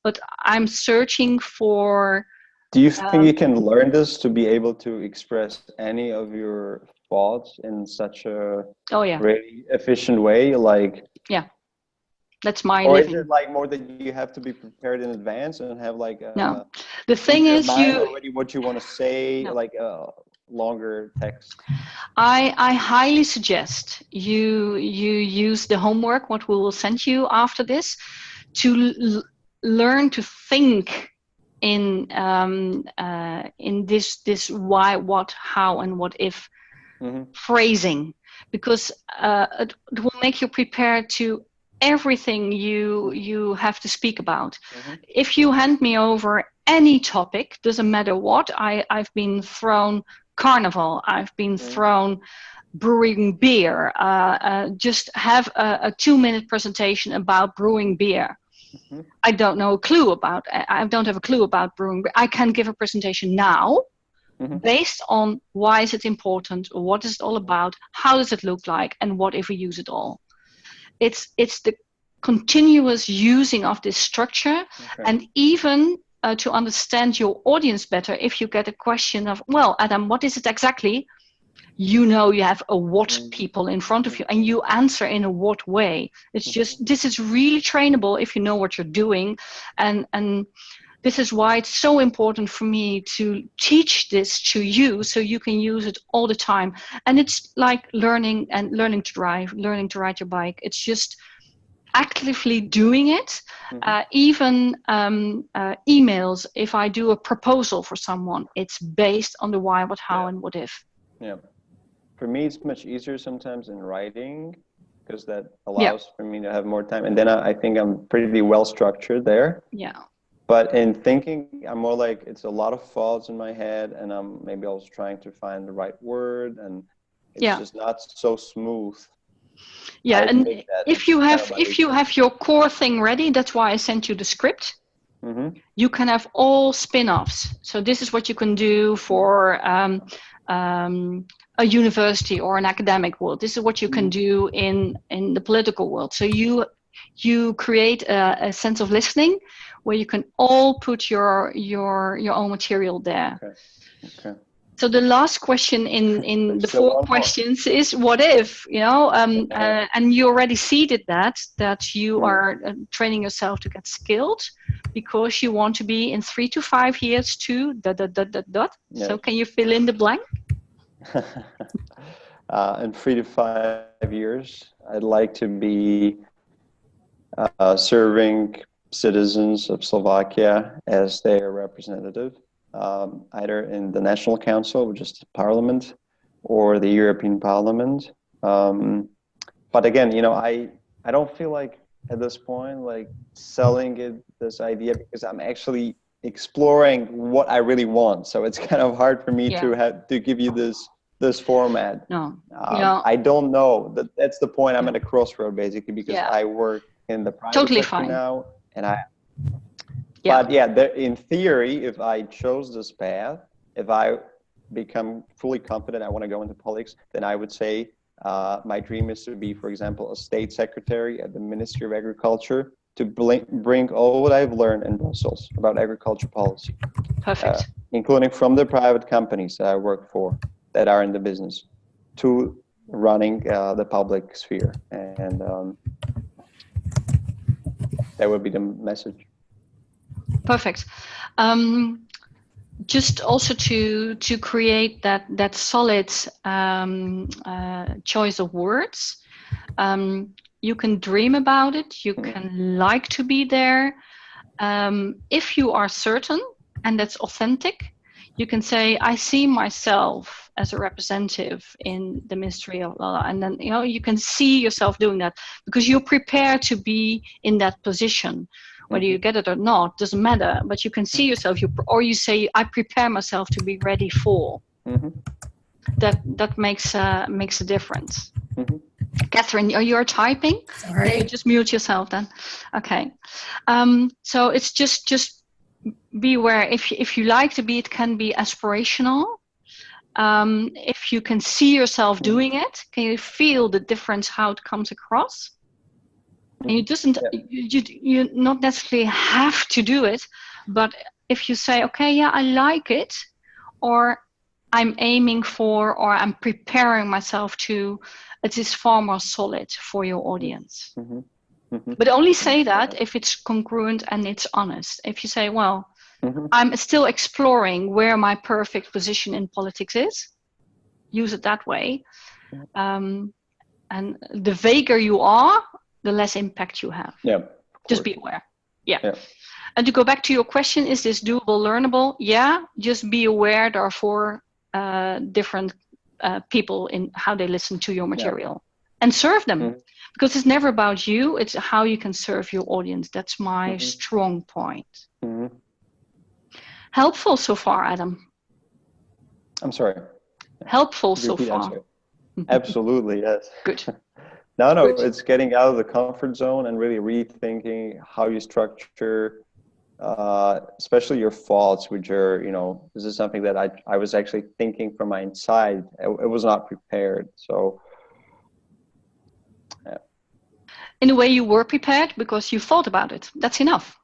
but I'm searching for. Do you think you can learn this to be able to express any of your thoughts in such a really efficient way? Like, yeah, that's my or living. is it like more that you have to be prepared in advance and have like no? The thing is, you already what you want to say, like longer text. I highly suggest you use the homework what we will send you after this to learn to think in this why, what, how, and what if phrasing, because it will make you prepared to everything you have to speak about. If you hand me over any topic, doesn't matter what, I've been thrown carnival, I've been thrown brewing beer, just have a 2-minute presentation about brewing beer. I don't know a clue about, I don't have a clue about brewing beer. I can give a presentation now based on why is it important, what is it all about, how does it look like, and what if we use it all. It's the continuous using of this structure, and even to understand your audience better, if you get a question of, well, Adam, what is it exactly? You know, you have a what people in front of you, and you answer in a what way. It's just, this is really trainable if you know what you're doing. And this is why it's so important for me to teach this to you so you can use it all the time. And it's like learning to drive, learning to ride your bike. It's just actively doing it. Even emails, if I do a proposal for someone, it's based on the why, what, how, and what if. Yeah. For me, it's much easier sometimes in writing because that allows for me to have more time. And then I think I'm pretty well structured there. Yeah. But in thinking, I'm more like, it's a lot of thoughts in my head, and I'm maybe also trying to find the right word, and it's just not so smooth. Yeah, and if you have your core thing ready, that's why I sent you the script. You can have all spin-offs. So this is what you can do for a university or an academic world. This is what you can do in the political world. So you create a sense of listening where you can all put your own material there. Okay. So the last question in the 4 questions is what if, and you already seeded that you are training yourself to get skilled because you want to be in 3 to 5 years to ... Yes. So can you fill in the blank? In 3 to 5 years, I'd like to be serving citizens of Slovakia as their representative, either in the National Council, which is the Parliament, or the European Parliament. But again, I don't feel like at this point like selling this idea, because I'm actually exploring what I really want. So it's kind of hard for me to give you this format. No. I don't know. That's the point. I'm at a crossroad basically, because I work in the private sector now, and but in theory, if I chose this path, if I become fully confident I want to go into politics, then I would say my dream is to be, for example, a state secretary at the Ministry of Agriculture, to bring all what I've learned in Brussels about agriculture policy. Perfect. Including from the private companies that I work for that are in the business, to running the public sphere. And that would be the message. Perfect. Just also to create that solid choice of words, You can dream about it. You can like to be there. If you are certain, and that's authentic, you can say, I see myself as a representative in the Ministry of Law. And then, you can see yourself doing that because you're prepared to be in that position. Whether you get it or not, doesn't matter. But you can see yourself, or you say, I prepare myself to be ready for. That makes a difference. Catherine, you're typing? Sorry. Can you just mute yourself then? Okay. So it's just be aware. If you like to be, it can be aspirational. If you can see yourself doing it, can you feel the difference, how it comes across? And you not necessarily have to do it, but if you say, okay, yeah, I like it, or I'm aiming for, or I'm preparing myself to, it is far more solid for your audience. But only say that if it's congruent and it's honest. If you say, well, I'm still exploring where my perfect position in politics is, use it that way. And the vaguer you are, the less impact you have. Yeah. Just be aware. Yeah. And to go back to your question, is this doable, learnable? Yeah, just be aware there are 4 different people in how they listen to your material, and serve them. Because it's never about you, it's how you can serve your audience. That's my strong point. Helpful so far, Adam? I'm sorry. Helpful so far? Absolutely, yes. Good. No, Good. It's getting out of the comfort zone and really rethinking how you structure, especially your thoughts, which are, this is something that I was actually thinking from my inside. It was not prepared. So, yeah. In a way, you were prepared because you thought about it. That's enough.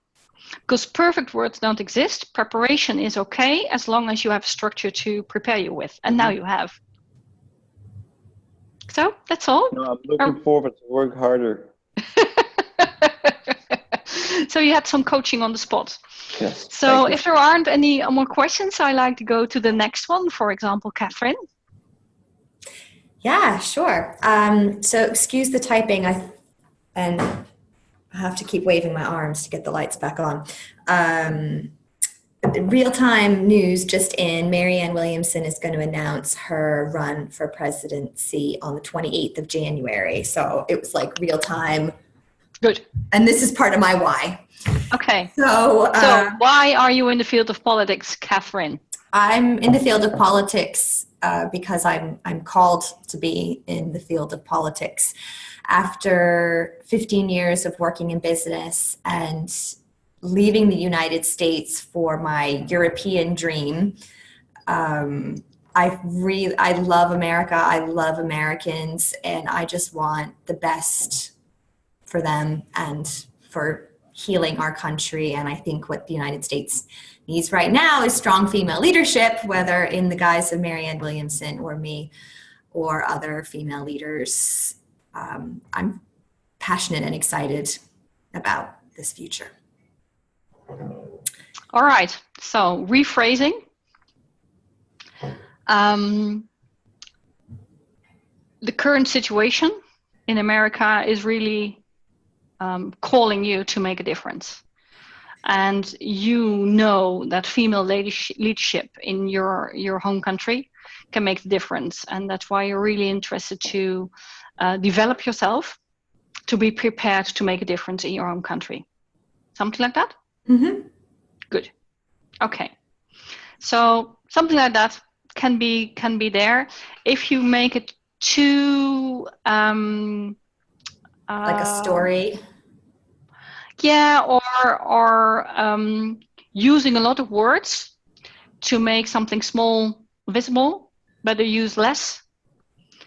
Because perfect words don't exist. Preparation is okay as long as you have structure to prepare you with. And now you have. So that's all. No, I'm looking forward to work harder. So you had some coaching on the spot. Yes. So if there aren't any more questions, I like to go to the next one. For example, Catherine. Yeah, sure. So excuse the typing. And I have to keep waving my arms to get the lights back on. Real-time news just in, Marianne Williamson is going to announce her run for presidency on the 28th of January. So it was like real-time. Good. And this is part of my why. Okay. So why are you in the field of politics, Catherine? I'm in the field of politics because I'm called to be in the field of politics. After 15 years of working in business and leaving the United States for my European dream, I love America. I love Americans, and I just want the best for them and for healing our country. And I think what the United States needs right now is strong female leadership, whether in the guise of Marianne Williamson or me or other female leaders. I'm passionate and excited about this future. All right. So rephrasing. The current situation in America is really calling you to make a difference. And you know that female leadership in your home country can make the difference. And that's why you're really interested to develop yourself to be prepared to make a difference in your own country. Something like that? Mm-hmm. Good. Okay. So something like that can be there. If you make it too like a story. Yeah, or using a lot of words to make something small visible, better use less.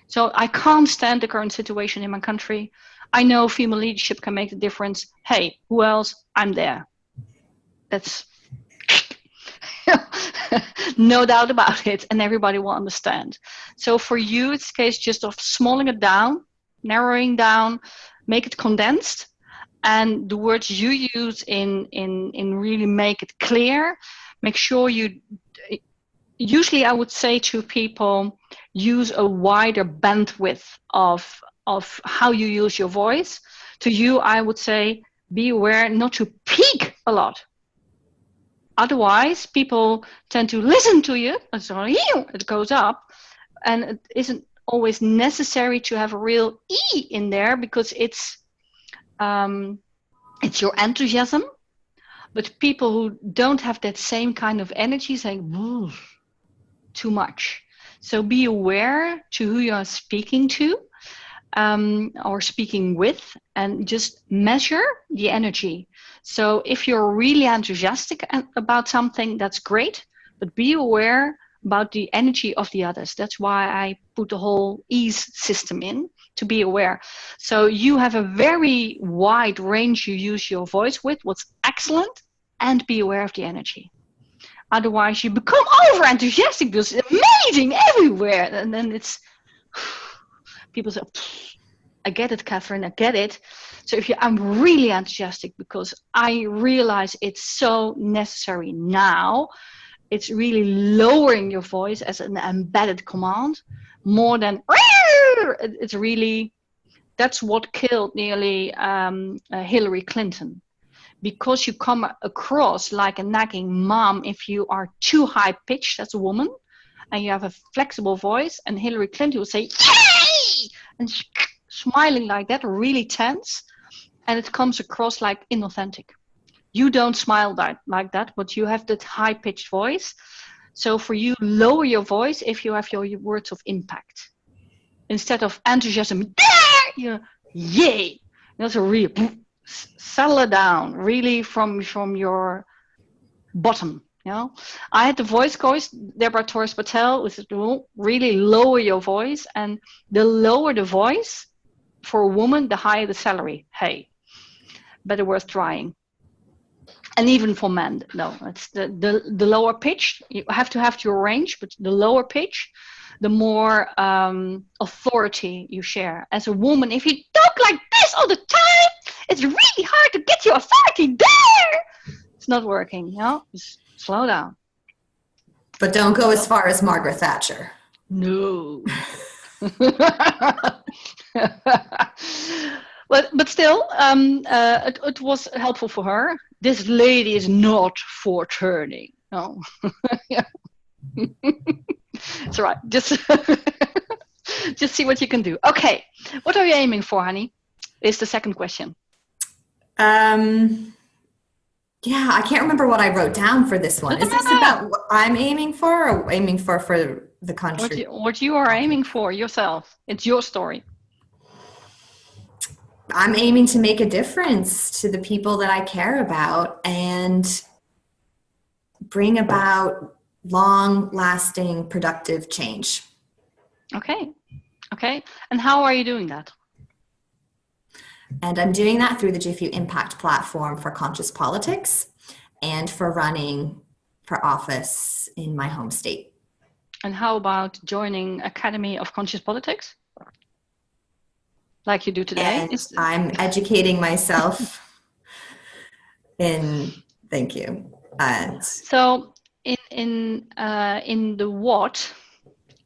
So I can't stand the current situation in my country. I know female leadership can make the difference. Hey, who else? I'm there. That's no doubt about it, and everybody will understand. So for you, it's a case just of smalling it down, narrowing down, make it condensed, and the words you use in really make it clear. Make sure you. Usually, I would say to people, use a wider bandwidth of of how you use your voice. To you, I would say, be aware not to peak a lot. Otherwise, people tend to listen to you, and so it goes up, and it isn't always necessary to have a real E in there, because it's your enthusiasm. But people who don't have that same kind of energy say, too much. So be aware to who you are speaking to, or speaking with, and just measure the energy. So if you're really enthusiastic about something, that's great, but be aware about the energy of the others. That's why I put the whole ease system in, to be aware. So you have a very wide range you use your voice with, what's excellent, and be aware of the energy. Otherwise you become over enthusiastic because it's amazing everywhere, and then it's people say, I get it, Catherine, I get it. So I'm really enthusiastic because I realize it's so necessary now. It's really lowering your voice as an embedded command more than it's really, that's what killed nearly Hillary Clinton. Because you come across like a nagging mom if you are too high pitched as a woman and you have a flexible voice, and Hillary Clinton will say, yay! And smiling like that, really tense, and it comes across like inauthentic. You don't smile like that, but you have that high-pitched voice. So for you, lower your voice if you have your words of impact. Instead of enthusiasm, yay! That's a real, settle it down, really from your bottom. You know, I had the voice coach, Deborah Torres Patel, with the really lower your voice, and the lower the voice for a woman, the higher the salary. Hey, better worth trying. And even for men, no, it's the lower pitch. You have to have your range, but the lower pitch, the more authority you share. As a woman, if you talk like this all the time, it's really hard to get your authority there. It's not working, you know? Just slow down. But don't go as far as Margaret Thatcher. No. But still, it was helpful for her. This lady is not for turning. No. Yeah. It's all right. Just see what you can do. Okay. What are you aiming for, honey? Is the second question. Yeah, I can't remember what I wrote down for this one. Is this about what I'm aiming for, or aiming for the country? What you are aiming for yourself. It's your story. I'm aiming to make a difference to the people that I care about and bring about long-lasting, productive change. Okay. And how are you doing that? And I'm doing that through the GFU Impact platform for conscious politics and for running for office in my home state. And how about joining Academy of Conscious Politics? Like you do today? And I'm educating myself thank you. So in the what,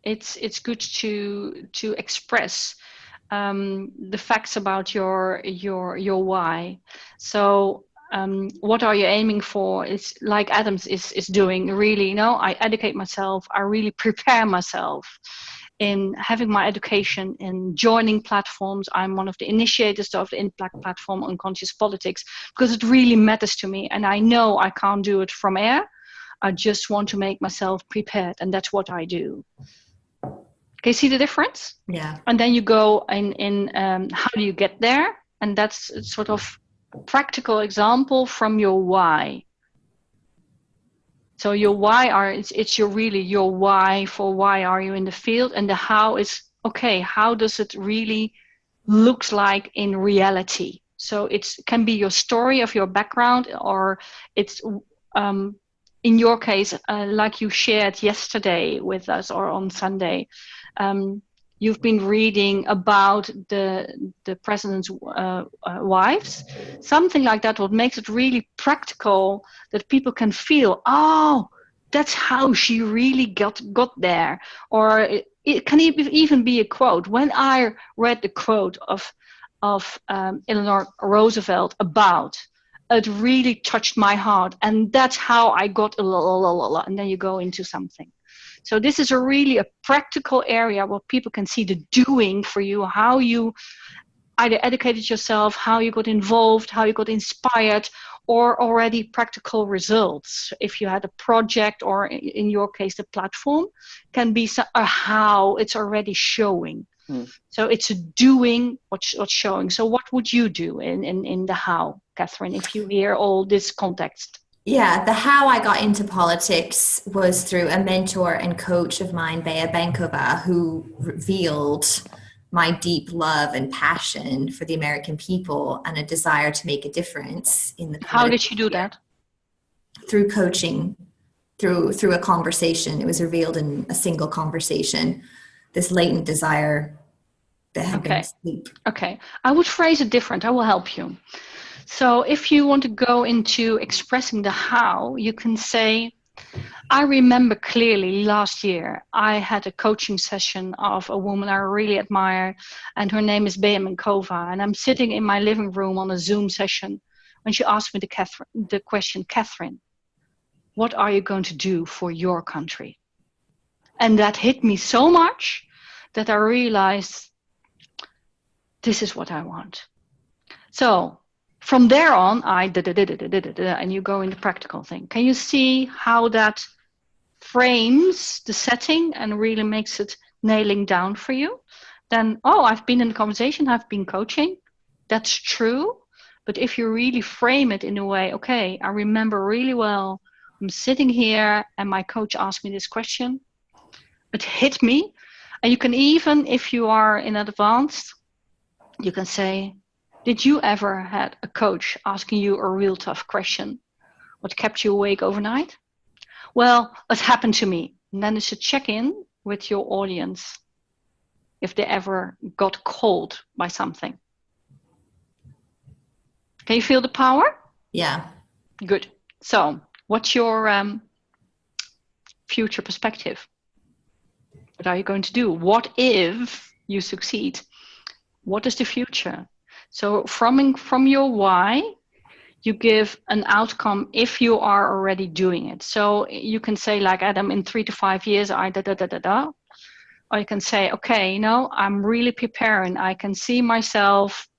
it's good to express the facts about your why. So what are you aiming for? It's like Adams is doing, really, you know, I educate myself, I really prepare myself in having my education, in joining platforms. I'm one of the initiators of the Impact platform on conscious politics because it really matters to me, and I know I can't do it from air. I just want to make myself prepared, and that's what I do. Can you see the difference? Yeah. And then you go in how do you get there? And that's sort of a practical example from your why. So your why it's your why for why are you in the field, and the how is, okay, how does it really looks like in reality? So it can be your story of your background, or it's in your case, like you shared yesterday with us or on Sunday, you've been reading about the president's wives, something like that, what makes it really practical, that people can feel, oh, that's how she really got there. Or it can even be a quote. When I read the quote of Eleanor Roosevelt about, it really touched my heart, and that's how I got a la la la la la, and then you go into something. So this is really a practical area where people can see the doing for you, how you either educated yourself, how you got involved, how you got inspired, or already practical results. If you had a project, or in your case, the platform can be a how it's already showing. So it's a doing what's showing. So what would you do in the how, Catherine, if you hear all this context? Yeah, the how I got into politics was through a mentor and coach of mine, Bea Bankova, who revealed my deep love and passion for the American people and a desire to make a difference in the political How did she do that? Through coaching, through a conversation. It was revealed in a single conversation, this latent desire that had been asleep. Okay, I would phrase it different. I will help you. So if you want to go into expressing the how, you can say, I remember clearly last year, I had a coaching session of a woman I really admire, and her name is Bea Bankova, and I'm sitting in my living room on a Zoom session when she asked me the question, Catherine, what are you going to do for your country? And that hit me so much that I realized this is what I want. So from there on, and you go into practical thing. Can you see how that frames the setting and really makes it nailing down for you? Then, I've been in the conversation, I've been coaching. That's true. But if you really frame it in a way, okay, I remember really well, I'm sitting here and my coach asked me this question. It hit me. And you can even, if you are in advanced, you can say, did you ever had a coach asking you a real tough question? What kept you awake overnight? Well, it happened to me. And then it's a check-in with your audience if they ever got called by something. Can you feel the power? Yeah. Good. So what's your future perspective? What are you going to do? What if you succeed? What is the future? So from your why, you give an outcome if you are already doing it. So you can say, like, Adam, in 3 to 5 years, I da. Or you can say, okay, I'm really preparing. I can see myself,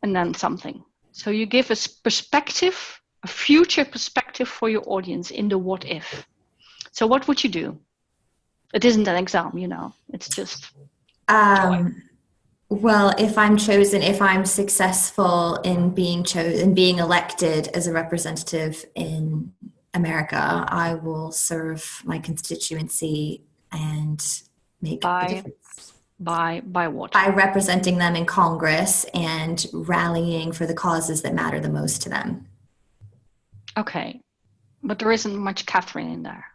and then something. So you give a perspective, a future perspective for your audience in the what if. So what would you do? It isn't an exam, it's just joy. Well, if I'm chosen, if I'm successful in being chosen, being elected as a representative in America, I will serve my constituency and make a difference. By what? By representing them in Congress and rallying for the causes that matter the most to them. Okay. But there isn't much Catherine in there.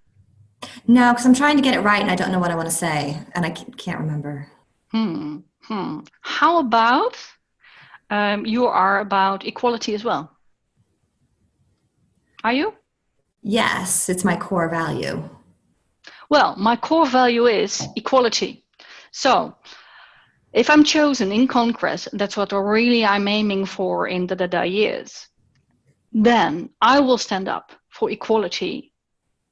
No, because I'm trying to get it right and I don't know what I want to say and I can't remember. How about you are about equality as well? Are you? Yes, it's my core value. Well, my core value is equality. So if I'm chosen in Congress, that's what really I'm aiming for in the years, then I will stand up for equality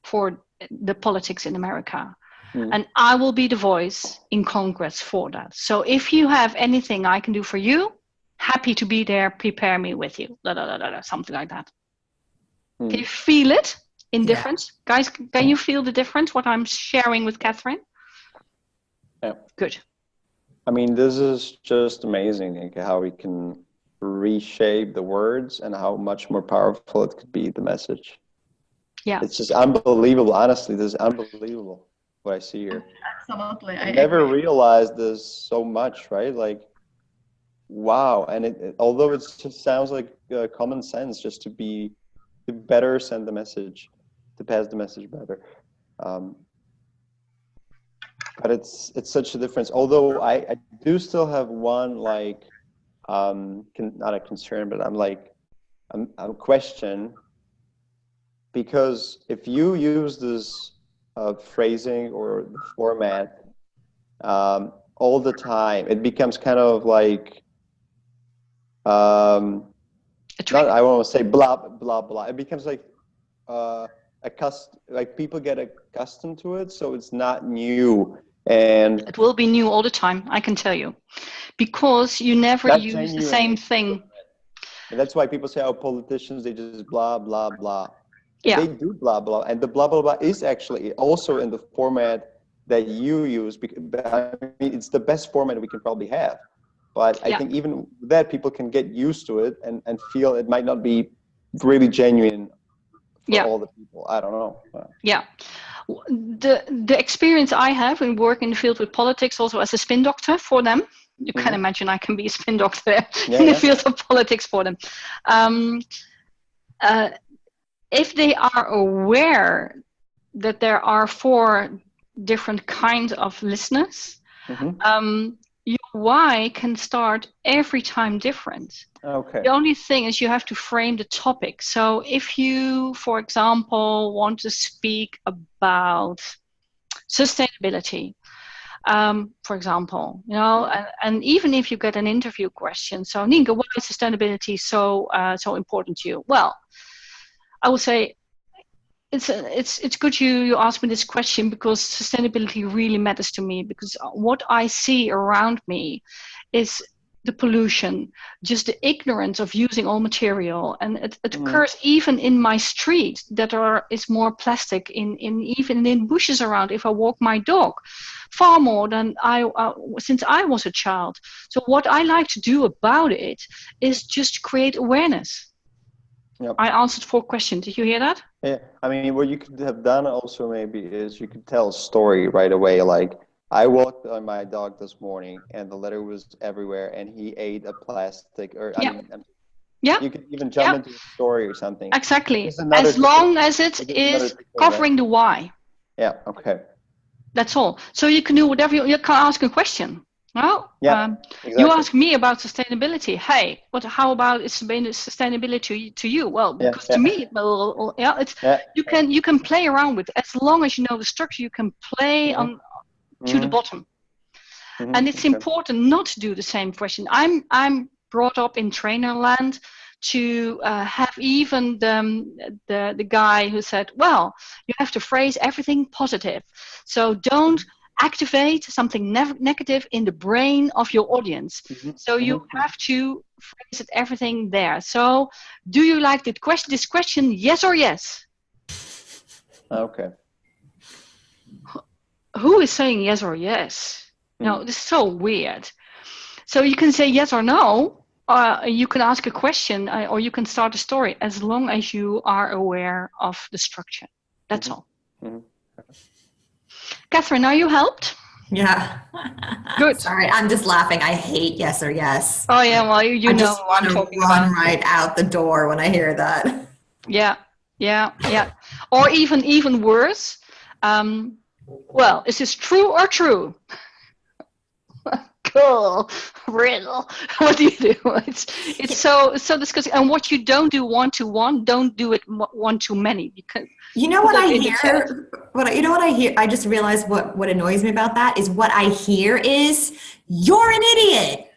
for the politics in America. And I will be the voice in Congress for that. So if you have anything I can do for you, happy to be there, prepare me with you, something like that. Can you feel it in difference? Guys, can you feel the difference, what I'm sharing with Catherine? Yeah. Good. I mean, this is just amazing, Nienke, how we can reshape the words and how much more powerful it could be, the message. Yeah. It's just unbelievable. Honestly, this is unbelievable what I see here. Absolutely. I never realized this so much, right? Like, wow. And it although it just sounds like common sense, just to better send the message, to pass the message better. But it's such a difference. Although I do still have one, like, not a concern, but I'm a question, because if you use this phrasing or the format all the time. It becomes kind of like, I want to say blah, blah, blah. It becomes like like people get accustomed to it, so it's not new. And it will be new all the time, I can tell you, because you never use the same thing. And that's why people say, oh, politicians, they just blah, blah, blah. Yeah. They do blah, blah. And the blah, blah, blah is actually also in the format that you use. I mean, it's the best format we can probably have. But I think even that people can get used to it and feel it might not be really genuine for all the people. I don't know. Yeah. The experience I have in working in the field with politics, also as a spin doctor for them, you can imagine I can be a spin doctor in the field of politics for them. If they are aware that there are 4 different kinds of listeners, your why can start every time different. Okay. The only thing is you have to frame the topic. So if you, for example, want to speak about sustainability, for example, you know, and even if you get an interview question, so Nienke, why is sustainability so important to you? Well, I would say it's good you asked me this question, because sustainability really matters to me, because what I see around me is the pollution, just the ignorance of using all material, and it occurs even in my street that is more plastic even in bushes around. If I walk my dog, far more than since I was a child. So what I like to do about it is just create awareness. Yep. I answered 4 questions. Did you hear that? Yeah. I mean, what you could have done also maybe is you could tell a story right away. Like, I walked on my dog this morning and the litter was everywhere and he ate a plastic you could even jump into a story or something. Exactly. As long as it is covering the why. Yeah. Okay. That's all. So you can do whatever you can ask a question. Well, exactly. You ask me about sustainability. Hey, how about sustainability to you? Well, because to me, you can play around with it. As long as you know the structure, you can play on to the bottom. And it's important not to do the same question. I'm brought up in trainer land to have even the guy who said, well, you have to phrase everything positive. So don't activate something negative in the brain of your audience. So you have to phrase it everything there. So do you like this question, yes or yes? Okay. Who is saying yes or yes? No, this is so weird. So you can say yes or no, you can ask a question, or you can start a story, as long as you are aware of the structure. That's all. Catherine, are you helped? Yeah. Good. Sorry, I'm just laughing. I hate yes or yes. Oh yeah, well you know just want to run right out the door when I hear that. Yeah. Or even worse. Well, is this true or true? Cool. Riddle. What do you do? It's so disgusting. And what you don't do one to one, don't do it one to many. You know what I hear? I just realized what annoys me about that is what I hear is, you're an idiot.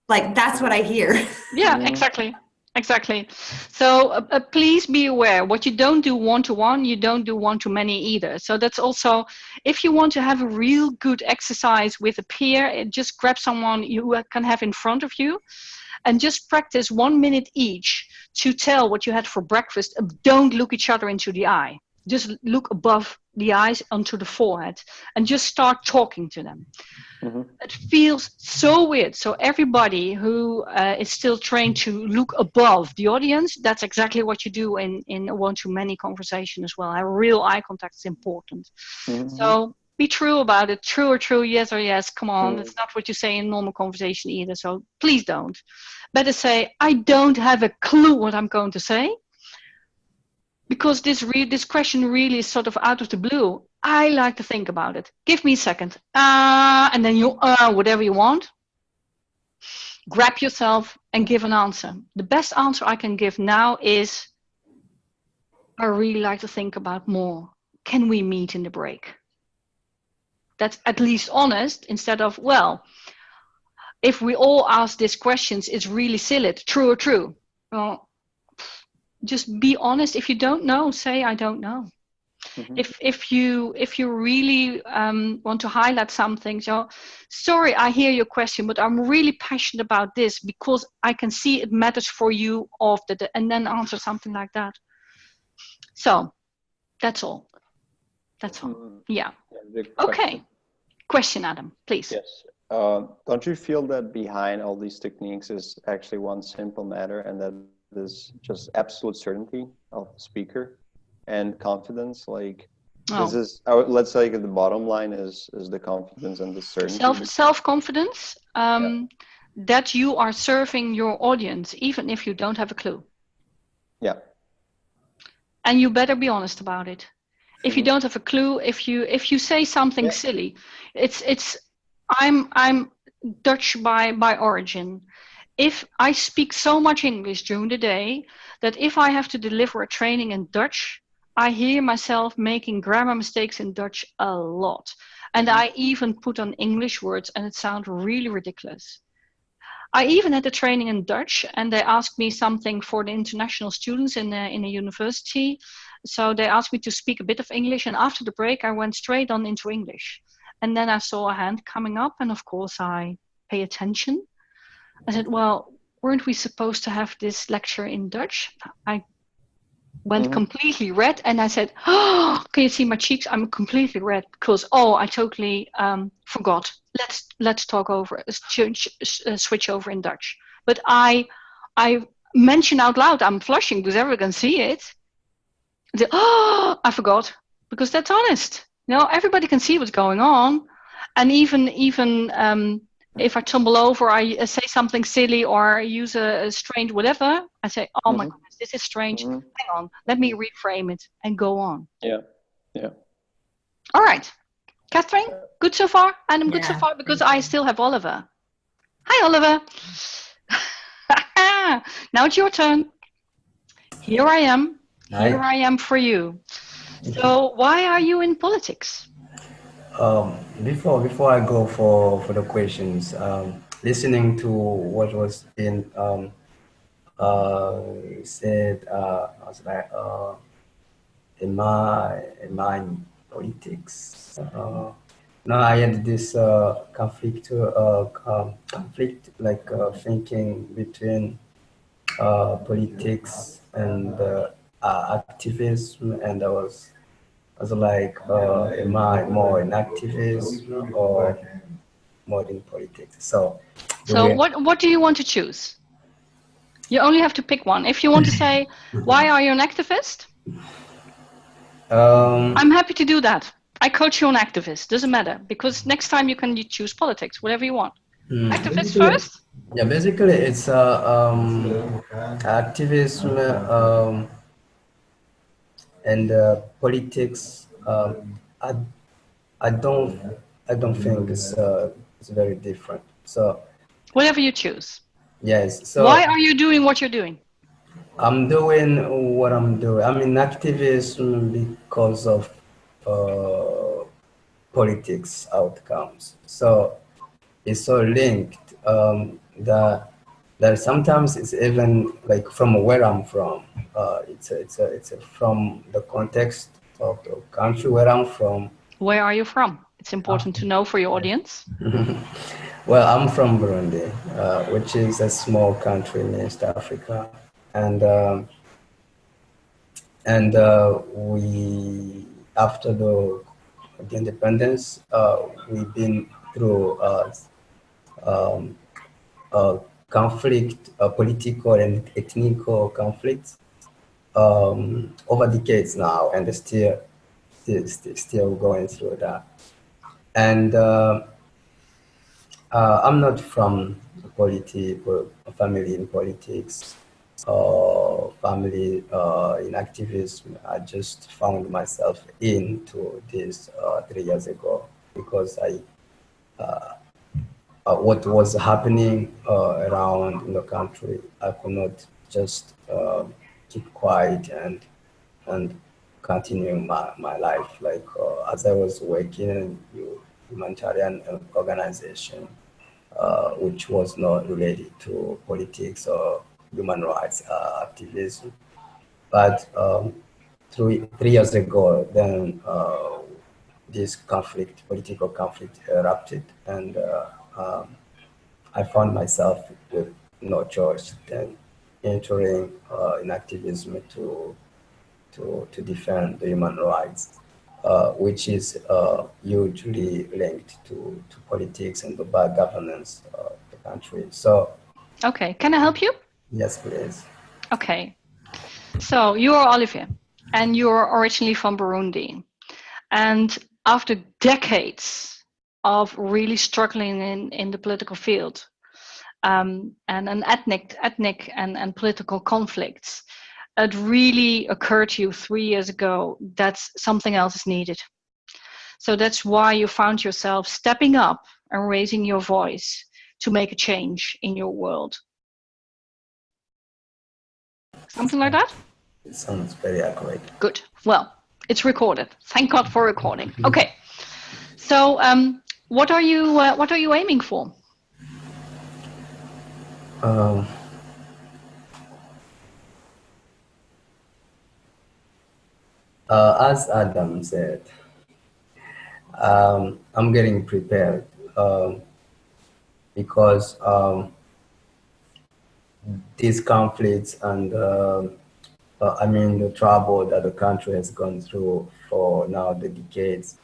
Like, that's what I hear. Yeah, exactly. So please be aware, what you don't do one-to-one, you don't do one-to-many either. So that's also, if you want to have a real good exercise with a peer, just grab someone you can have in front of you and just practice 1 minute each to tell what you had for breakfast. Don't look each other into the eye. Just look above the eyes onto the forehead and just start talking to them. It feels so weird. So everybody who is still trained to look above the audience, that's exactly what you do in a one-to-many conversation as well. Real eye contact is important. So be true about it. True or true, yes or yes. Come on, it's not what you say in normal conversation either. So please don't. Better say, I don't have a clue what I'm going to say. Because this question really is sort of out of the blue. I like to think about it. Give me a second. And then you whatever you want. Grab yourself and give an answer. The best answer I can give now is, I really like to think about more. can we meet in the break? That's at least honest, instead of, well, if we all ask these questions, it's really silly, true or true. Well, just be honest. If you don't know, say, I don't know. Mm-hmm. If you really want to highlight something, so sorry, I hear your question, but I'm really passionate about this because I can see it matters for you, and then answer something like that. So that's all. That's all. Yeah. Okay. Question, Adam, please. Yes. Don't you feel that behind all these techniques is actually one simple matter, and that is just absolute certainty of the speaker and confidence? Like, this is, let's say, the bottom line is the confidence and the certainty. Self-confidence, that you are serving your audience, even if you don't have a clue. Yeah. And you better be honest about it. If you don't have a clue, if you say something silly, I'm Dutch by origin. If I speak so much English during the day that if I have to deliver a training in Dutch, I hear myself making grammar mistakes in Dutch a lot. And I even put on English words and it sounds really ridiculous. I even had a training in Dutch and they asked me something for the international students in a university. So they asked me to speak a bit of English, and after the break, I went straight on into English. And then I saw a hand coming up, and of course I pay attention. I said, well, weren't we supposed to have this lecture in Dutch? I went completely red, and I said, oh, can you see my cheeks? I'm completely red because, I totally forgot. Let's talk over, switch over in Dutch. But I mentioned out loud, I'm flushing because everyone can see it. I said, I forgot, because that's honest. Everybody can see what's going on. And even if I tumble over, I say something silly or use a strange whatever, I say, oh my goodness, this is strange. Hang on, let me reframe it and go on. Yeah. All right. Catherine, good so far? And I'm good so far because I still have Oliver. Hi, Oliver. Now it's your turn. Here I am. Hi. Here I am for you. So why are you in politics? Before I go for the questions, listening to what was being said, I was like, am I in politics? No, I had this conflict, like thinking between politics and activism, and I was like, am I more in activism or more in politics? So what do you want to choose? You only have to pick one. If you want to say, why are you an activist? I'm happy to do that. I coach you on activist. Doesn't matter, because next time you can choose politics, whatever you want. Activist first? Yeah, basically it's activism and politics. I don't think it's very different. So whatever you choose. Yes. So why are you doing what you're doing? I'm doing what I'm doing. I'm in activism because of politics outcomes. So it's so linked that sometimes it's even like from where I'm from. It's from the context of the country where I'm from. Where are you from? It's important to know for your audience. Well, I'm from Burundi, which is a small country in East Africa, and we, after the independence, we've been through conflict, political and ethnical conflicts over decades now, and still going through that. And I'm not from a family in politics or family in activism. I just found myself into this 3 years ago because what was happening around in the country, I could not just keep quiet and continuing my life. Like as I was working in humanitarian organization, which was not related to politics or human rights activism. But 3 years ago, then this conflict, political conflict, erupted, and I found myself with no choice than entering in activism to defend the human rights, which is hugely linked to politics and the bad governance of the country. So, okay, can I help you? yes, please. Okay, so you are Olivier, and you're originally from Burundi, and after decades of really struggling in the political field, and an ethnic and political conflicts, it really occurred to you 3 years ago that something else is needed. So that's why you found yourself stepping up and raising your voice to make a change in your world. Something like that? It sounds very accurate. Good. Well, it's recorded. Thank God for recording. Okay. So what are you aiming for? As Adam said, I'm getting prepared because these conflicts and the trouble that the country has gone through for now the decades,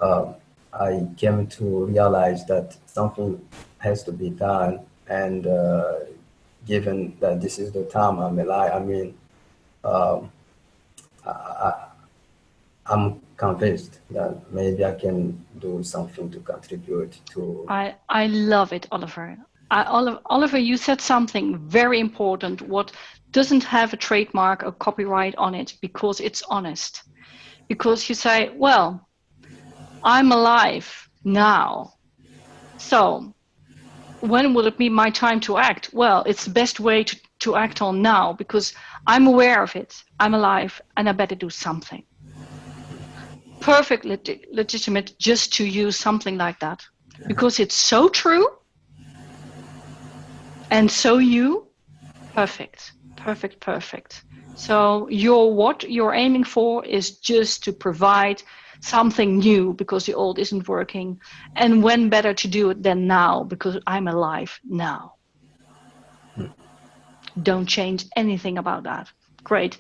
I came to realize that something has to be done, and given that this is the time I'm alive, I'm convinced that maybe I can do something to contribute to. I love it, Oliver. Oliver, you said something very important, what doesn't have a trademark or copyright on it, because it's honest. Because you say, well, I'm alive now. So when will it be my time to act? Well, it's the best way to act on now, because I'm aware of it. I'm alive, and I better do something. Perfectly legitimate just to use something like that, because it's so true. And so perfect. So what you're aiming for is just to provide something new, because the old isn't working. And when better to do it than now, because I'm alive now. Don't change anything about that. Great.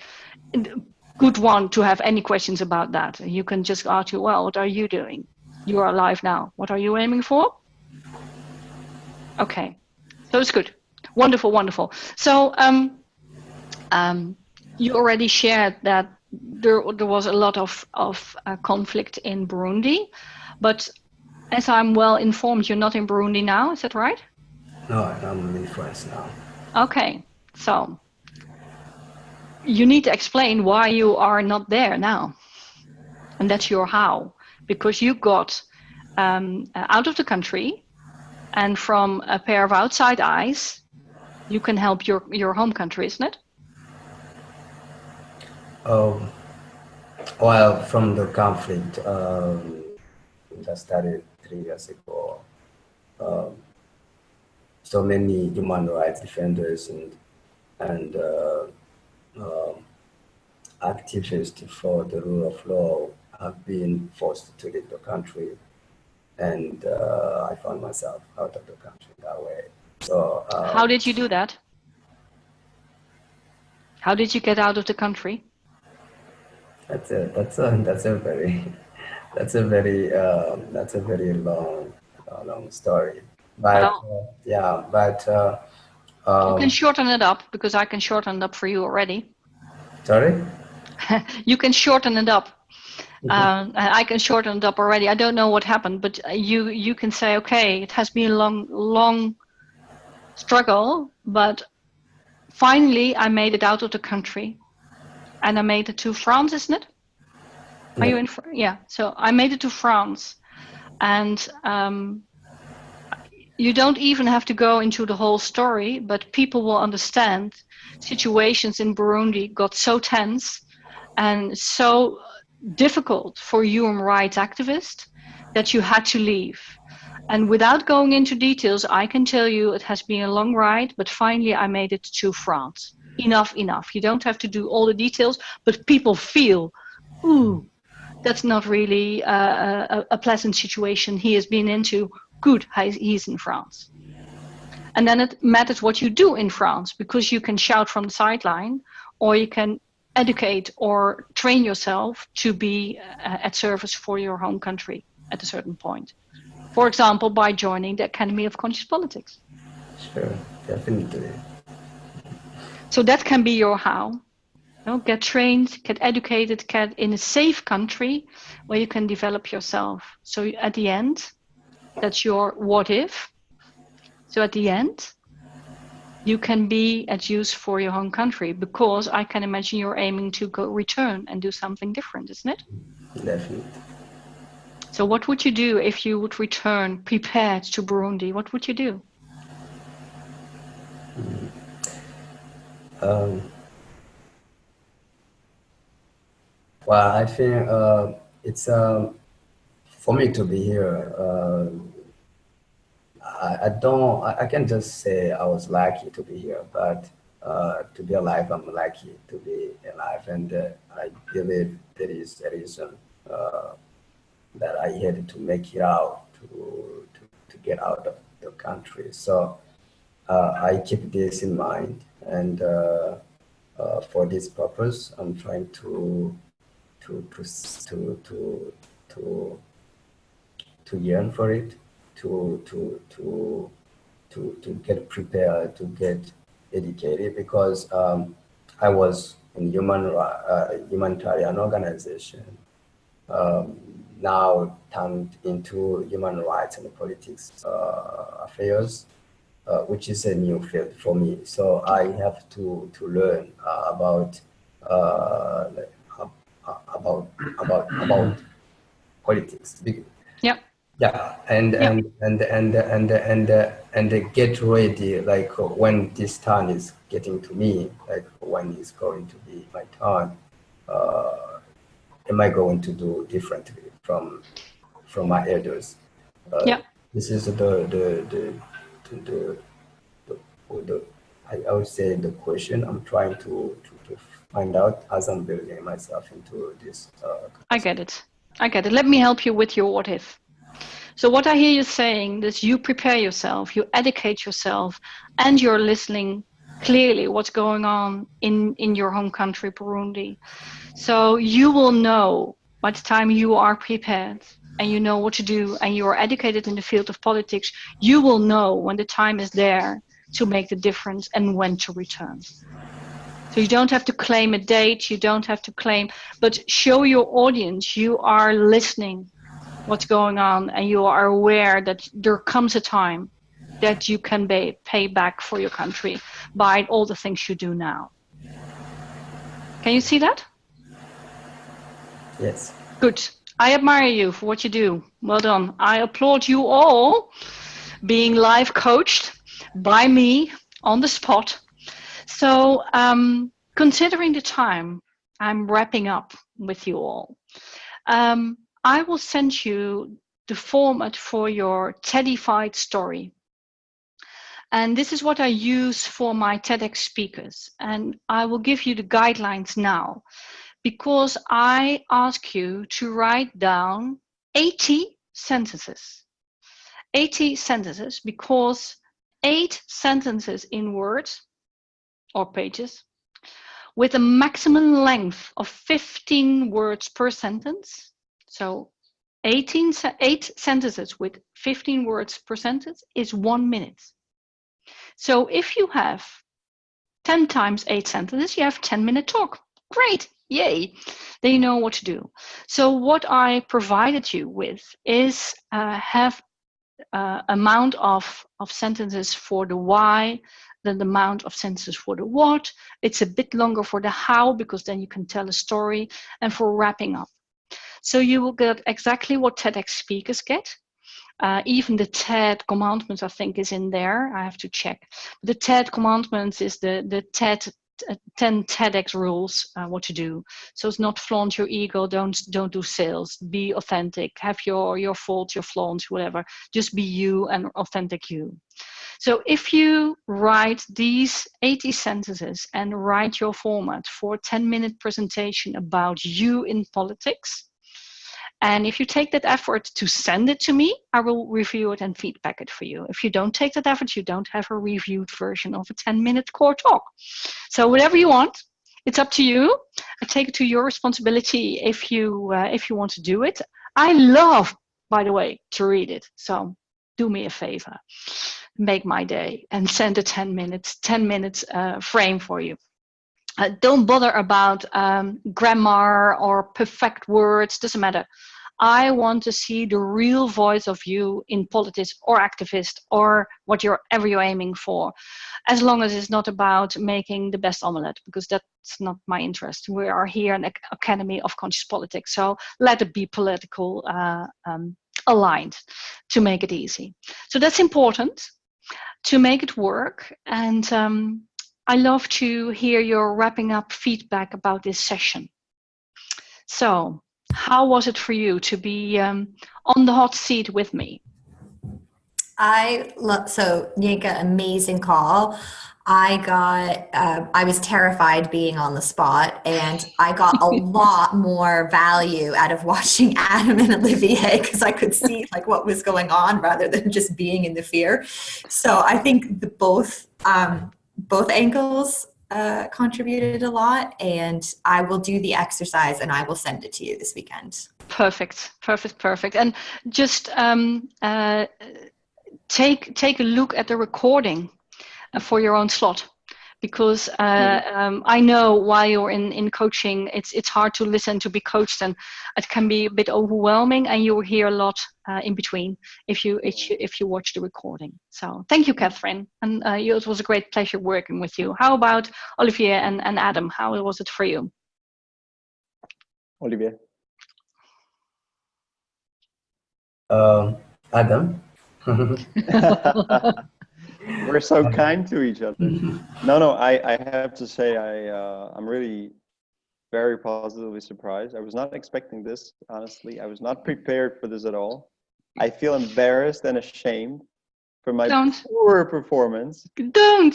Good one to have any questions about that. You can just ask you, well, what are you doing? You are alive now. What are you aiming for? Okay. So it's good. Wonderful. So you already shared that there was a lot of conflict in Burundi, but as I'm well informed, you're not in Burundi now, is that right? No, I'm in France now. Okay, so you need to explain why you are not there now, and that's your how, because you got out of the country, and from a pair of outside eyes, you can help your home country, isn't it? Well, from the conflict that started 3 years ago, so many human rights defenders and activists for the rule of law have been forced to leave the country, and I found myself out of the country that way. So how did you do that? How did you get out of the country? That's a very long story. But you can shorten it up, because I can shorten it up for you already. Sorry? You can shorten it up. I can shorten it up already. I don't know what happened, but you can say, okay, it has been a long struggle, but finally I made it out of the country, and I made it to France, isn't it? Are you in? Yeah. So I made it to France, and you don't even have to go into the whole story, but people will understand. Situations in Burundi got so tense, and so difficult for human rights activists that you had to leave. And without going into details, I can tell you it has been a long ride, but finally I made it to France. Enough. You don't have to do all the details, but people feel, ooh, that's not really a pleasant situation he has been into. Good, he's in France. And then it matters what you do in France, because you can shout from the sideline, or you can educate or train yourself to be at service for your home country at a certain point. For example, by joining the Academy of Conscious Politics. Sure, definitely. So that can be your how. You know, get trained, get educated, get in a safe country where you can develop yourself. So at the end, that's your what if. So at the end, you can be at use for your home country, because I can imagine you're aiming to go return and do something different, isn't it? Definitely. So what would you do if you would return prepared to Burundi? What would you do? Well, I think it's for me to be here. I can't just say I was lucky to be here, but to be alive, I'm lucky to be alive, and I believe there is a reason that I had to make it out to get out of the country. So I keep this in mind, and for this purpose, I'm trying to yearn for it, to get prepared, to get educated, because I was in humanitarian organization, now turned into human rights and politics affairs, which is a new field for me. So I have to learn about politics. Yeah. Yeah, and get ready, like when this turn is getting to me, like when it's going to be my turn, am I going to do differently from my elders? Yeah. This is I would say the question I'm trying to find out as I'm building myself into this. I get it. Let me help you with your what if. So what I hear you saying is you prepare yourself, you educate yourself, and you're listening clearly what's going on in your home country, Burundi. So you will know by the time you are prepared and you know what to do and you are educated in the field of politics, you will know when the time is there to make the difference and when to return. So you don't have to claim a date, you don't have to claim, but show your audience you are listening what's going on and you are aware that there comes a time that you can pay back for your country by all the things you do now. Can you see that? Yes. Good. I admire you for what you do. Well done. I applaud you all being live coached by me on the spot. So considering the time, I'm wrapping up with you all. I will send you the format for your TEDified story. And this is what I use for my TEDx speakers. And I will give you the guidelines now, because I ask you to write down 80 sentences. 80 sentences, because 8 sentences in words or pages with a maximum length of 15 words per sentence. So 8 sentences with 15 words per sentence is 1 minute. So if you have 10 times 8 sentences, you have 10-minute talk. Great, yay. Then you know what to do. So what I provided you with is have amount of sentences for the why, then the amount of sentences for the what. It's a bit longer for the how, because then you can tell a story, and for wrapping up. So you will get exactly what TEDx speakers get. Even the TED commandments, I think, is in there. I have to check. The TED commandments is the TED 10 TEDx rules what to do. So it's not flaunt your ego, don't do sales, be authentic, have your faults, your flaws, whatever. Just be you and authentic you. So if you write these 80 sentences and write your format for a 10-minute presentation about you in politics, and if you take that effort to send it to me, I will review it and feedback it for you. If you don't take that effort, you don't have a reviewed version of a 10-minute core talk. So whatever you want, it's up to you. I take it to your responsibility if you want to do it. I love, by the way, to read it. So do me a favor, make my day and send a 10 minutes frame for you. Don't bother about grammar or perfect words, doesn't matter. I want to see the real voice of you in politics or activist or whatever you're aiming for, as long as it's not about making the best omelette, because that's not my interest. We are here in the Academy of Conscious Politics, so let it be political aligned to make it easy. So that's important to make it work. And I love to hear your wrapping up feedback about this session. So, how was it for you to be on the hot seat with me? So Nienke, amazing call. I was terrified being on the spot, and I got a lot more value out of watching Adam and Olivier, because I could see like what was going on rather than just being in the fear. So I think both angles contributed a lot, and I will do the exercise and I will send it to you this weekend. Perfect. And just take a look at the recording for your own slot, because I know while you're in coaching, it's hard to listen to be coached, and it can be a bit overwhelming, and you will hear a lot in between if you watch the recording. So thank you, Catherine, and it was a great pleasure working with you. How about Olivier and Adam? How was it for you? Olivier. Adam. We're so kind to each other. No, I have to say I'm really very positively surprised. I was not expecting this, honestly. I was not prepared for this at all. I feel embarrassed and ashamed for my poor performance. Don't.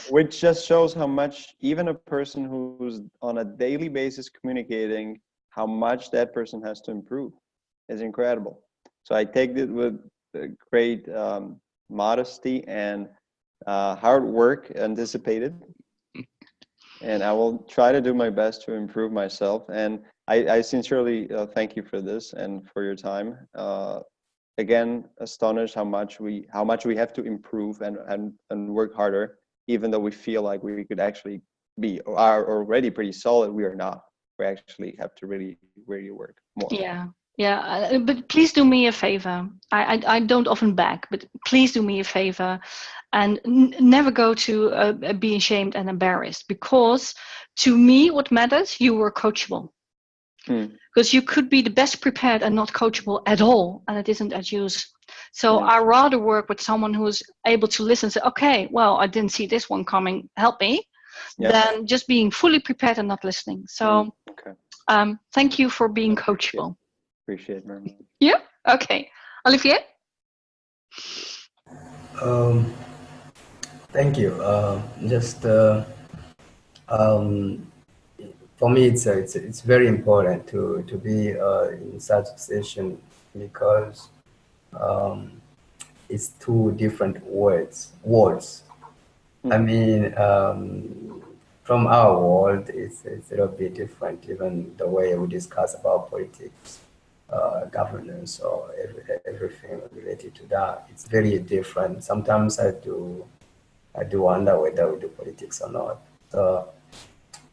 Which just shows how much even a person who's on a daily basis communicating, how much that person has to improve is incredible. So I take it with great modesty and hard work anticipated, and I will try to do my best to improve myself. And I sincerely thank you for this and for your time. Again, astonished how much we have to improve and work harder, even though we feel like we could actually are already pretty solid. We are not. We actually have to really work more. Yeah, but please do me a favor. I don't often beg, but please do me a favor and never go to being ashamed and embarrassed, because to me what matters, you were coachable. Because you could be the best prepared and not coachable at all, and it isn't at use. So I rather work with someone who's able to listen and say, okay, well, I didn't see this one coming, help me, than just being fully prepared and not listening. So thank you for being coachable. Appreciate it very much. Yeah. Okay. Olivier? Thank you. For me, it's very important to be in such a session, because it's two different worlds. I mean, from our world, it's a little bit different. Even the way we discuss about politics, governance, or everything related to that, it's very different. Sometimes I do wonder whether we do politics or not. So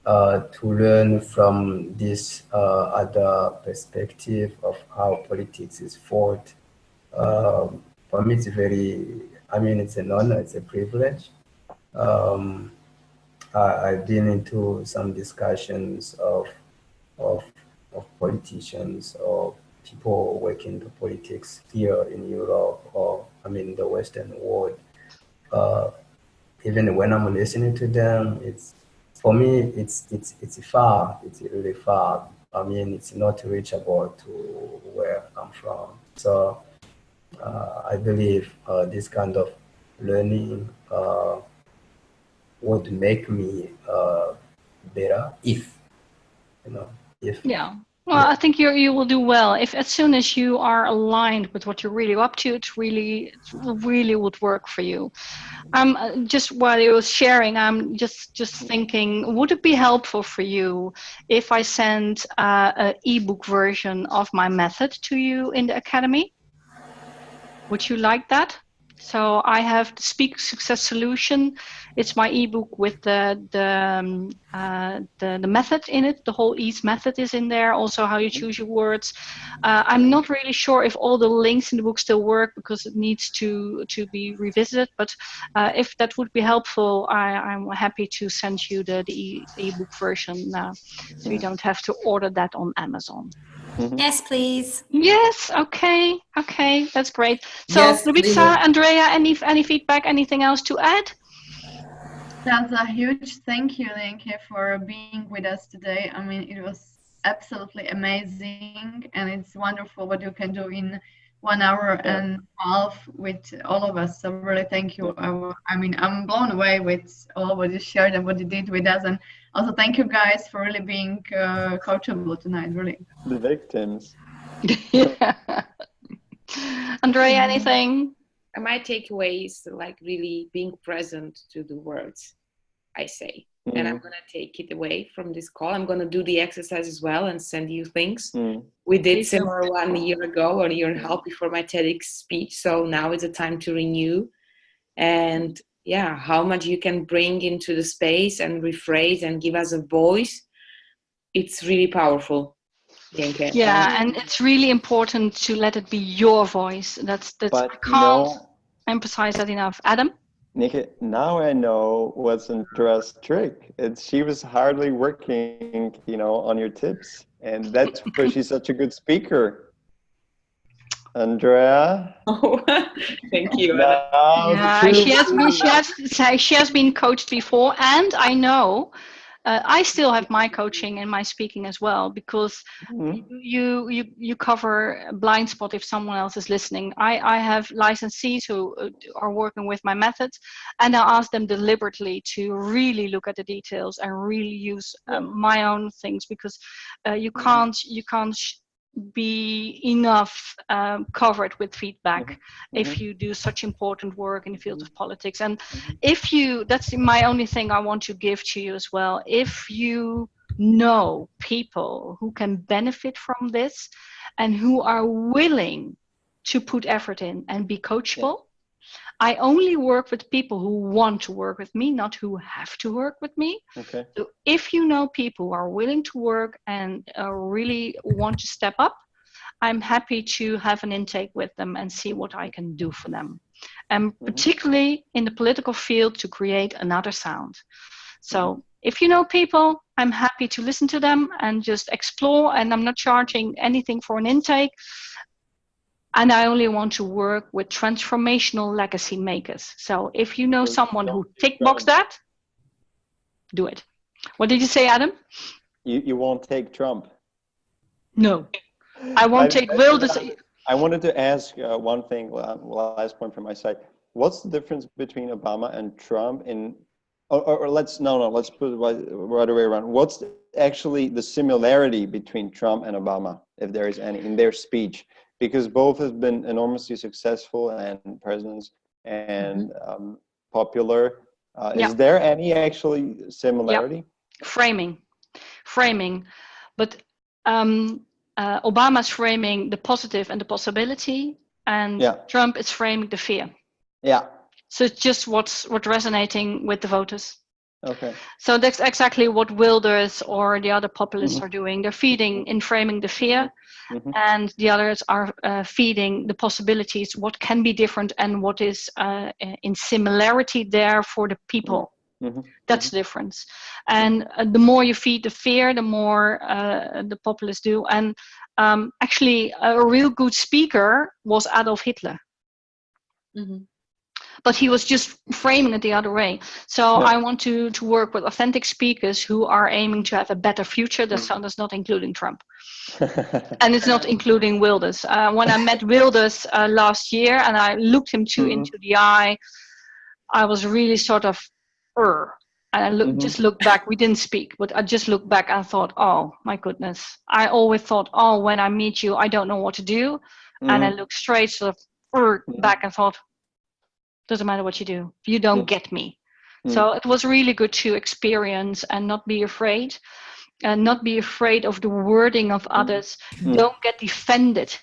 to learn from this other perspective of how politics is fought, for me it's it's an honor, it's a privilege. I've been into some discussions of politicians or people working in politics here in Europe, or the Western world. Even when I'm listening to them, for me, it's far. It's really far. I mean, it's not reachable to where I'm from. So I believe this kind of learning would make me better if, if. Yeah. Well, I think you will do well if, as soon as you are aligned with what you're really up to, it really would work for you. Just while you were sharing, I'm just thinking, would it be helpful for you if I send an ebook version of my method to you in the academy? Would you like that? So I have the Speak Success Solution. It's my ebook with the method in it. The whole EASE method is in there. Also, how you choose your words. I'm not really sure if all the links in the book still work because it needs to be revisited. But if that would be helpful, I'm happy to send you the ebook version, so you don't have to order that on Amazon. Mm-hmm. Yes, please. Yes. Okay. That's great. So, yes, Lubica, Andrea, any feedback? Anything else to add? That's a huge thank you, Nienke, for being with us today. I mean, it was absolutely amazing, and it's wonderful what you can do in 1 hour and a half with all of us. So really, thank you. I mean, I'm blown away with all what you shared and what you did with us, and also thank you guys for really being coachable tonight. Really, the victims. Yeah. Andrea, anything? My takeaway is like really being present to the words I say. Mm. And I'm going to take it away from this call. I'm going to do the exercise as well and send you things. Mm. We did similar one a year ago or a year and a half before my TEDx speech. So now is the time to renew. And yeah, how much you can bring into the space and rephrase and give us a voice. It's really powerful. Yeah, and it's really important to let it be your voice. That's but I can't emphasize that enough. Adam? Nienke, now I know what's Andrea's trick. She was hardly working, on your tips, and that's why she's such a good speaker. Andrea? Oh, thank you. She has been coached before, and I know I still have my coaching and my speaking as well, because you cover blind spot if someone else is listening. I have licensees who are working with my methods, and I ask them deliberately to really look at the details and really use my own things, because you can't be enough covered with feedback if you do such important work in the field of politics. And that's my only thing I want to give to you as well. If you know people who can benefit from this and who are willing to put effort in and be coachable, I only work with people who want to work with me, not who have to work with me. Okay. So if you know people who are willing to work and really want to step up, I'm happy to have an intake with them and see what I can do for them. And particularly in the political field, to create another sound. So if you know people, I'm happy to listen to them and just explore, and I'm not charging anything for an intake. And I only want to work with transformational legacy makers. So if you know someone who tick box that, do it. What did you say, Adam? You won't take Trump. No, I won't take Wilders. I wanted to ask one thing, last point from my side. What's the difference between Obama and Trump let's put it the other way around. What's actually the similarity between Trump and Obama, if there is any, in their speech? Because both have been enormously successful and presidents and popular. Is there any actually similarity? Framing. But Obama's framing the positive and the possibility, and Trump is framing the fear. Yeah. So it's just what's resonating with the voters. Okay. So that's exactly what Wilders or the other populists are doing. They're feeding in framing the fear, and the others are feeding the possibilities, what can be different and what is in similarity there for the people. That's the difference. And the more you feed the fear, the more the populists do. And actually, a real good speaker was Adolf Hitler. but he was just framing it the other way. So I want to work with authentic speakers who are aiming to have a better future. That's not including Trump. And it's not including Wilders. When I met Wilders last year and I looked him into the eye, I was really sort of, and I just looked back. We didn't speak, but I just looked back and thought, oh my goodness. I always thought, oh, when I meet you, I don't know what to do. And I looked straight sort of back and thought, doesn't matter what you do, you don't get me. So it was really good to experience and not be afraid, and not be afraid of the wording of others. Don't get offended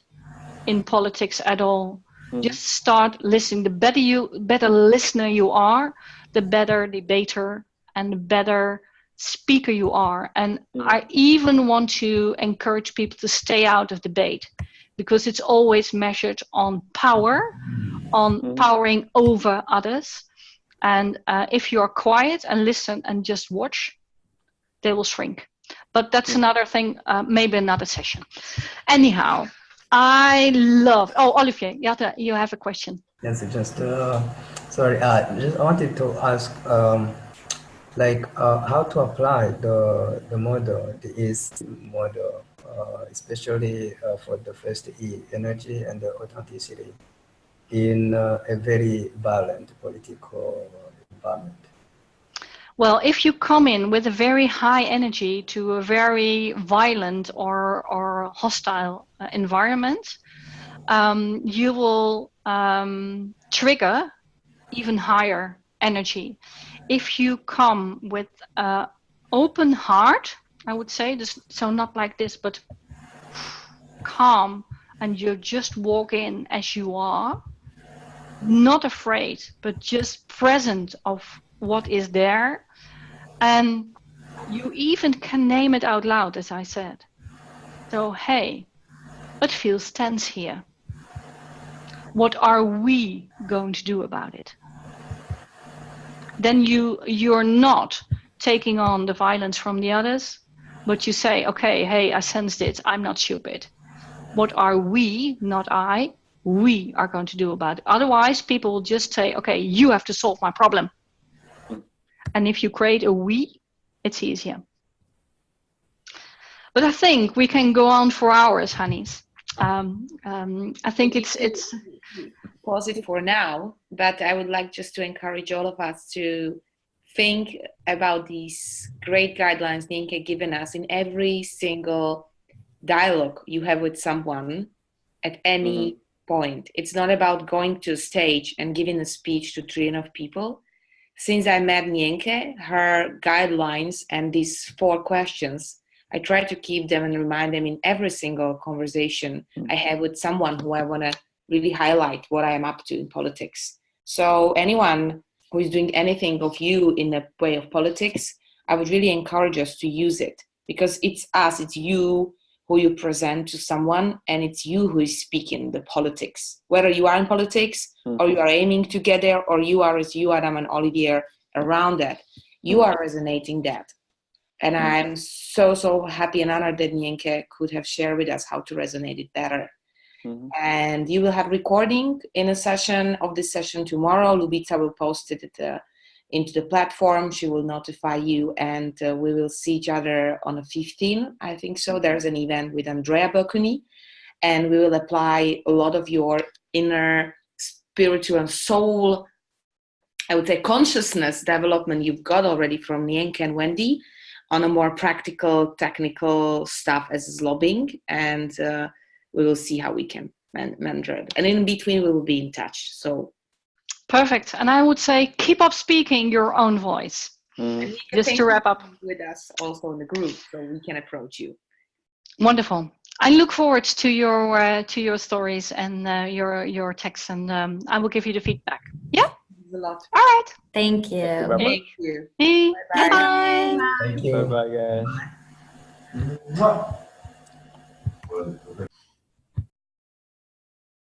in politics at all. Just start listening. The better listener you are, the better debater and the better speaker you are. And I even want to encourage people to stay out of debate, because it's always measured on power, on powering over others. And if you're quiet and listen and just watch, they will shrink. But that's another thing, maybe another session. Anyhow, I love. Oh, Olivier, you have a question. Yes, just sorry. Just wanted to ask, how to apply the model, the EAST model, especially for the first E, energy and the authenticity, in a very violent political environment. Well, if you come in with a very high energy to a very violent or hostile environment, you will trigger even higher energy. If you come with an open heart, I would say, so not like this, but calm, and you just walk in as you are, not afraid, but just present of what is there. And you even can name it out loud, as I said. So, hey, it feels tense here. What are we going to do about it? Then you're not taking on the violence from the others, but you say, okay, hey, I sensed it. I'm not stupid. What are we, not I, we are going to do about it? Otherwise, people will just say, okay, you have to solve my problem. And if you create a we, it's easier. But I think we can go on for hours, honeys. I think it's pause it for now, but I would like just to encourage all of us to think about these great guidelines Nienke given us in every single dialogue you have with someone at any point. It's not about going to a stage and giving a speech to trillions of people. Since I met Nienke, her guidelines and these 4 questions, I try to keep them and remind them in every single conversation I have with someone who I want to really highlight what I am up to in politics. So anyone who is doing anything of you in the way of politics, I would really encourage us to use it, because it's us, it's you who you present to someone, and it's you who is speaking the politics. Whether you are in politics or you are aiming to get there, or you are, as you, Adam and Olivier, around that, you are resonating that. And I'm so happy and honored that Nienke could have shared with us how to resonate it better. And you will have recording in a session of this session tomorrow. Lubita will post it into the platform. She will notify you, and we will see each other on the 15th, I think so. There's an event with Andrea Bocconi, and we will apply a lot of your inner spiritual and soul, I would say consciousness development you've got already from Nienke and Wendy on a more practical, technical stuff as is lobbying, and we will see how we can manage it. And in between, we will be in touch. So perfect. And I would say, keep up speaking your own voice. Just to wrap up. With us also in the group, so we can approach you. Wonderful. I look forward to your stories and your texts, and I will give you the feedback. Yeah. A lot. All right. Thank you. Thank you. Hey. Bye-bye. Bye. Thank you. Bye-bye, guys.